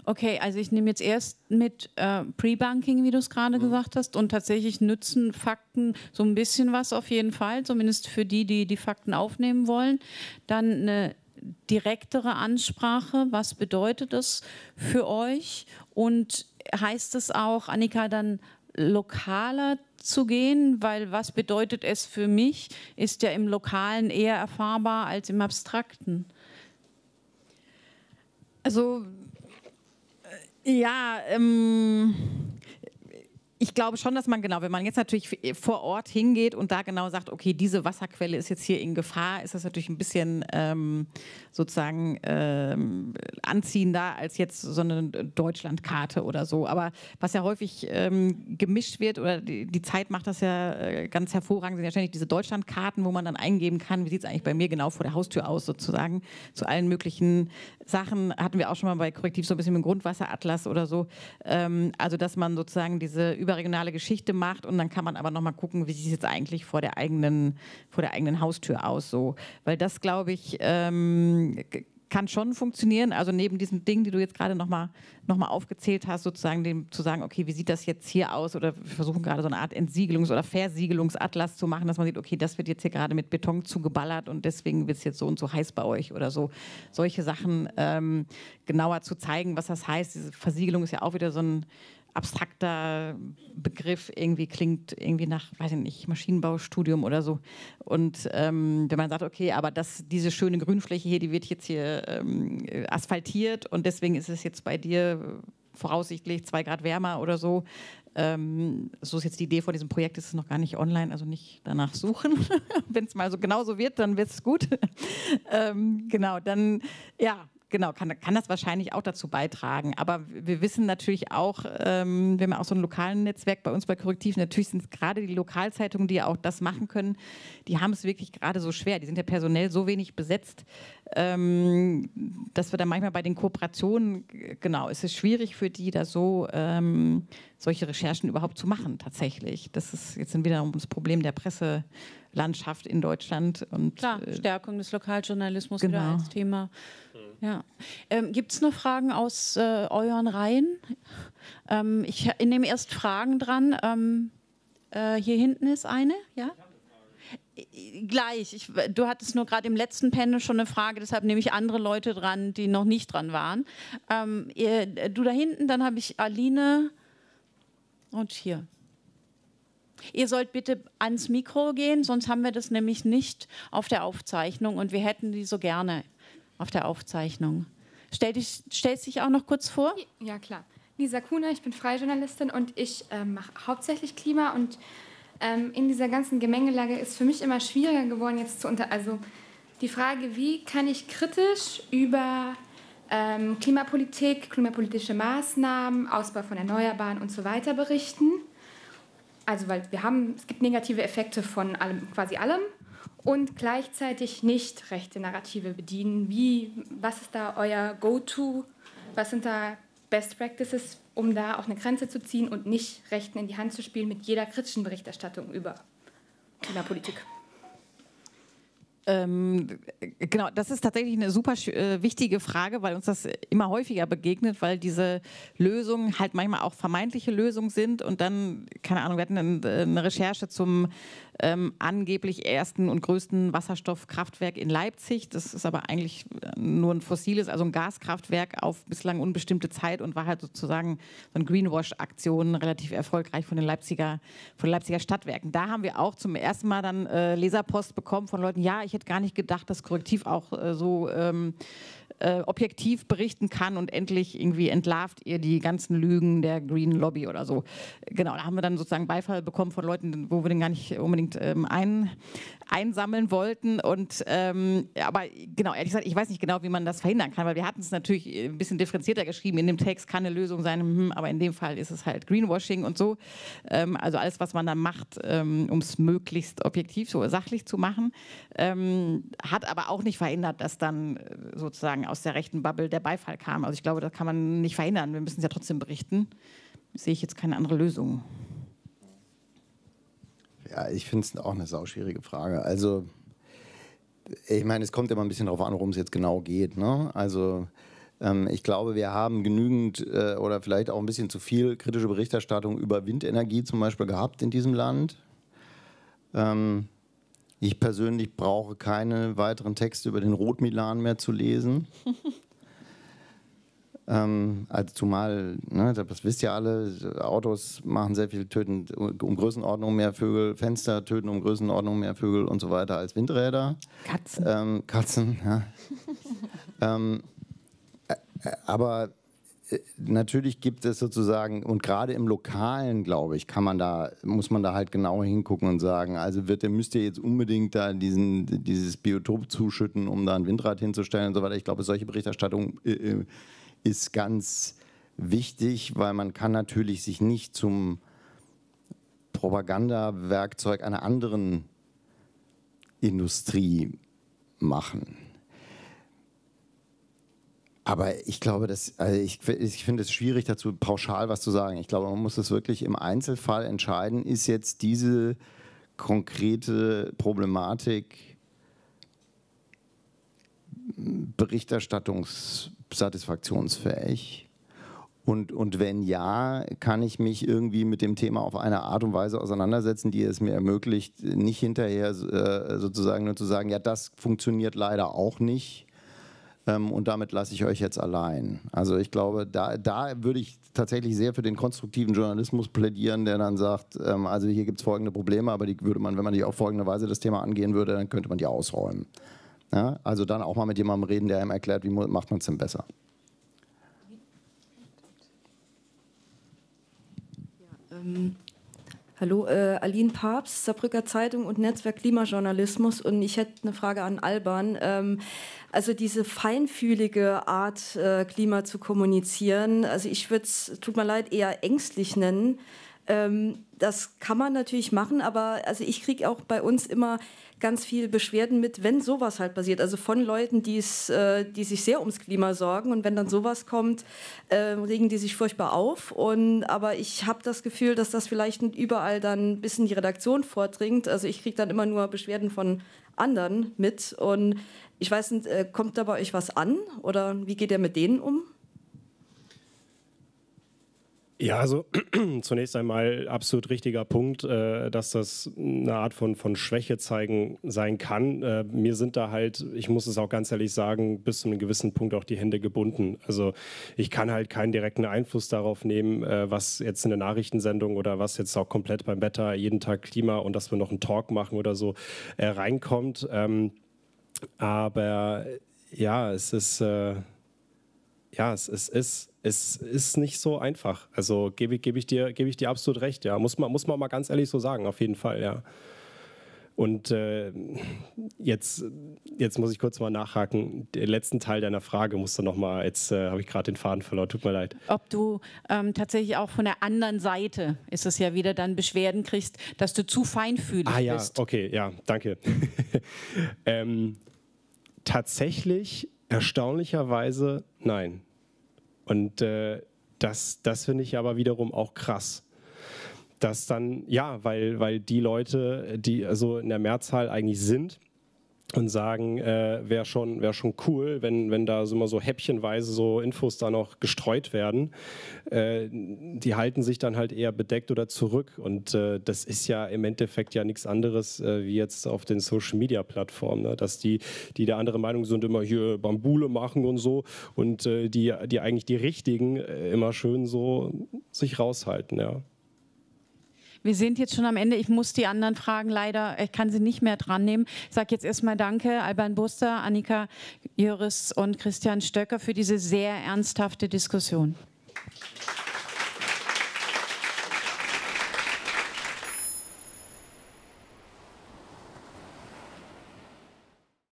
Okay, also ich nehme jetzt erst mit Pre-Bunking, wie du es gerade gesagt hast, und tatsächlich nützen Fakten so ein bisschen was auf jeden Fall, zumindest für die, die die Fakten aufnehmen wollen. Dann eine direktere Ansprache, was bedeutet das für euch? Und heißt es auch, Annika, dann lokaler zu gehen? Weil was bedeutet es für mich, ist ja im Lokalen eher erfahrbar als im Abstrakten. Also ja, ich glaube schon, dass man genau, wenn man jetzt natürlich vor Ort hingeht und da genau sagt, okay, diese Wasserquelle ist jetzt hier in Gefahr, ist das natürlich ein bisschen sozusagen anziehender als jetzt so eine Deutschlandkarte oder so. Aber was ja häufig gemischt wird, oder die Zeit macht das ja ganz hervorragend, sind ja ständig diese Deutschlandkarten, wo man dann eingeben kann, wie sieht es eigentlich bei mir genau vor der Haustür aus sozusagen, zu allen möglichen Sachen. Hatten wir auch schon mal bei Korrektiv so ein bisschen mit dem Grundwasseratlas oder so. Also dass man sozusagen diese überregionale Geschichte macht und dann kann man aber nochmal gucken, wie sieht es jetzt eigentlich vor der eigenen Haustür aus. So. Weil das, glaube ich, kann schon funktionieren. Also neben diesen Dingen, die du jetzt gerade noch mal aufgezählt hast, sozusagen dem zu sagen, okay, wie sieht das jetzt hier aus? Oder wir versuchen gerade so eine Art Entsiegelungs- oder Versiegelungsatlas zu machen, dass man sieht, okay, das wird jetzt hier gerade mit Beton zugeballert und deswegen wird es jetzt so und so heiß bei euch oder so. Solche Sachen genauer zu zeigen, was das heißt. Diese Versiegelung ist ja auch wieder so ein abstrakter Begriff, irgendwie klingt irgendwie nach, weiß ich nicht, Maschinenbaustudium oder so. Und wenn man sagt, okay, aber diese schöne Grünfläche hier, die wird jetzt hier asphaltiert und deswegen ist es jetzt bei dir voraussichtlich 2 Grad wärmer oder so. So ist jetzt die Idee von diesem Projekt, ist es noch gar nicht online, also nicht danach suchen. Wenn es mal so genauso wird, dann wird es gut. Genau, dann, ja. Genau, kann das wahrscheinlich auch dazu beitragen. Aber wir wissen natürlich auch, wir haben auch so ein lokales Netzwerk bei uns bei Korrektiv. Natürlich sind es gerade die Lokalzeitungen, die ja auch das machen können, die haben es wirklich gerade so schwer. Die sind ja personell so wenig besetzt, dass wir dann manchmal bei den Kooperationen, genau, es ist schwierig für die, da so solche Recherchen überhaupt zu machen tatsächlich. Das ist jetzt dann wieder das Problem der Presselandschaft in Deutschland. Und, klar, Stärkung des Lokaljournalismus genau. wieder als Thema. Ja. Gibt es noch Fragen aus euren Reihen? Ich nehme erst Fragen dran. Hier hinten ist eine, ja? Gleich. Du hattest nur gerade im letzten Panel schon eine Frage, deshalb nehme ich andere Leute dran, die noch nicht dran waren. Du da hinten, dann habe ich Aline und hier. Ihr sollt bitte ans Mikro gehen, sonst haben wir das nämlich nicht auf der Aufzeichnung und wir hätten die so gerne auf der Aufzeichnung. Stellst dich auch noch kurz vor? Ja, klar. Lisa Kuhner, ich bin freie Journalistin und ich mache hauptsächlich Klima und in dieser ganzen Gemengelage ist für mich immer schwieriger geworden, jetzt also die Frage, wie kann ich kritisch über Klimapolitik, klimapolitische Maßnahmen, Ausbau von Erneuerbaren und so weiter berichten. Also weil es gibt negative Effekte von quasi allem. Und gleichzeitig nicht rechte Narrative bedienen. Was ist da euer Go-To? Was sind da Best Practices, um da auch eine Grenze zu ziehen und nicht Rechten in die Hand zu spielen mit jeder kritischen Berichterstattung über Klimapolitik? Genau, das ist tatsächlich eine super wichtige Frage, weil uns das immer häufiger begegnet, weil diese Lösungen halt manchmal auch vermeintliche Lösungen sind und dann, keine Ahnung, wir hatten eine Recherche zum angeblich ersten und größten Wasserstoffkraftwerk in Leipzig. Das ist aber eigentlich nur ein fossiles, also ein Gaskraftwerk auf bislang unbestimmte Zeit und war halt sozusagen so eine Greenwash-Aktion relativ erfolgreich von den Leipziger Stadtwerken. Da haben wir auch zum ersten Mal dann Leserpost bekommen von Leuten, ja, ich hätte gar nicht gedacht, dass Korrektiv auch so objektiv berichten kann und endlich irgendwie entlarvt ihr die ganzen Lügen der Green Lobby oder so. Genau, da haben wir dann sozusagen Beifall bekommen von Leuten, wo wir den gar nicht unbedingt einsammeln wollten. Und aber genau, ehrlich gesagt, ich weiß nicht genau, wie man das verhindern kann, weil wir hatten es natürlich ein bisschen differenzierter geschrieben. In dem Text kann eine Lösung sein, aber in dem Fall ist es halt Greenwashing und so. Also alles, was man dann macht, um es möglichst objektiv, so sachlich zu machen, hat aber auch nicht verhindert, dass dann sozusagen aus der rechten Bubble der Beifall kam. Also ich glaube, das kann man nicht verhindern. Wir müssen es ja trotzdem berichten. Sehe ich jetzt keine andere Lösung. Ja, ich finde es auch eine sauschwierige Frage. Also, ich meine, es kommt immer ein bisschen darauf an, worum es jetzt genau geht. Ne? Also, ich glaube, wir haben genügend oder vielleicht auch ein bisschen zu viel kritische Berichterstattung über Windenergie zum Beispiel gehabt in diesem Land. Ich persönlich brauche keine weiteren Texte über den Rotmilan mehr zu lesen. Also zumal, ne, das wisst ihr alle, Autos machen sehr viel, töten um Größenordnung mehr Vögel, Fenster töten um Größenordnung mehr Vögel und so weiter als Windräder. Katzen, ja. Aber natürlich gibt es sozusagen, und gerade im Lokalen, glaube ich, muss man da halt genau hingucken und sagen, also müsst ihr jetzt unbedingt da dieses Biotop zuschütten, um da ein Windrad hinzustellen und so weiter. Ich glaube, solche Berichterstattung ist ganz wichtig, weil man kann natürlich sich nicht zum Propagandawerkzeug einer anderen Industrie machen. Aber ich glaube, ich finde es schwierig, dazu pauschal was zu sagen. Ich glaube, man muss es wirklich im Einzelfall entscheiden, ist jetzt diese konkrete Problematik berichterstattungssatisfaktionsfähig? Und wenn ja, kann ich mich irgendwie mit dem Thema auf eine Art und Weise auseinandersetzen, die es mir ermöglicht, nicht hinterher sozusagen nur zu sagen, ja, das funktioniert leider auch nicht. Und damit lasse ich euch jetzt allein. Also ich glaube, da würde ich tatsächlich sehr für den konstruktiven Journalismus plädieren, der dann sagt, also hier gibt es folgende Probleme, aber die würde man, wenn man die auf folgende Weise das Thema angehen würde, dann könnte man die ausräumen. Ja? Also dann auch mal mit jemandem reden, der einem erklärt, wie macht man es denn besser. Hallo, Aline Papst, Saarbrücker Zeitung und Netzwerk Klimajournalismus. Und ich hätte eine Frage an Alban. Also diese feinfühlige Art, Klima zu kommunizieren, also ich würde es, tut mir leid, eher ängstlich nennen. Das kann man natürlich machen, aber also ich kriege auch bei uns immer ganz viele Beschwerden mit, wenn sowas halt passiert. Also von Leuten, die sich sehr ums Klima sorgen. Und wenn dann sowas kommt, regen die sich furchtbar auf. Aber ich habe das Gefühl, dass das vielleicht nicht überall dann ein bisschen die Redaktion vordringt. Also ich kriege dann immer nur Beschwerden von anderen mit. Und ich weiß nicht, kommt da bei euch was an? Oder wie geht ihr mit denen um? Ja, also zunächst einmal absolut richtiger Punkt, dass das eine Art von Schwäche zeigen sein kann. Mir sind da halt, ich muss es auch ganz ehrlich sagen, bis zu einem gewissen Punkt auch die Hände gebunden. Also ich kann halt keinen direkten Einfluss darauf nehmen, was jetzt in der Nachrichtensendung oder was jetzt auch komplett beim Wetter, jeden Tag Klima und dass wir noch einen Talk machen oder so reinkommt. Aber ja, es ist nicht so einfach. Also gebe ich dir absolut recht. Ja, muss man mal ganz ehrlich so sagen, auf jeden Fall. Ja. Und jetzt muss ich kurz mal nachhaken. Den letzten Teil deiner Frage musst du noch mal. Jetzt habe ich gerade den Faden verloren. Tut mir leid. Ob du tatsächlich auch von der anderen Seite, ist es ja wieder dann Beschwerden kriegst, dass du zu feinfühlig bist. Okay, ja, danke. Tatsächlich, erstaunlicherweise, nein. Und das finde ich aber wiederum auch krass. Dass dann, ja, weil die Leute, die also in der Mehrzahl eigentlich sind, und sagen, wäre schon cool, wenn da immer so häppchenweise so Infos da noch gestreut werden. Die halten sich dann halt eher bedeckt oder zurück und das ist ja im Endeffekt ja nichts anderes wie jetzt auf den Social-Media-Plattformen, ne? Dass die der andere Meinung sind, immer hier Bambule machen und so und die eigentlich die Richtigen immer schön so sich raushalten, ja. Wir sind jetzt schon am Ende. Ich muss die anderen Fragen leider, ich kann sie nicht mehr dran nehmen. Ich sage jetzt erstmal Danke, Alban Buster, Annika Jöris und Christian Stöcker für diese sehr ernsthafte Diskussion.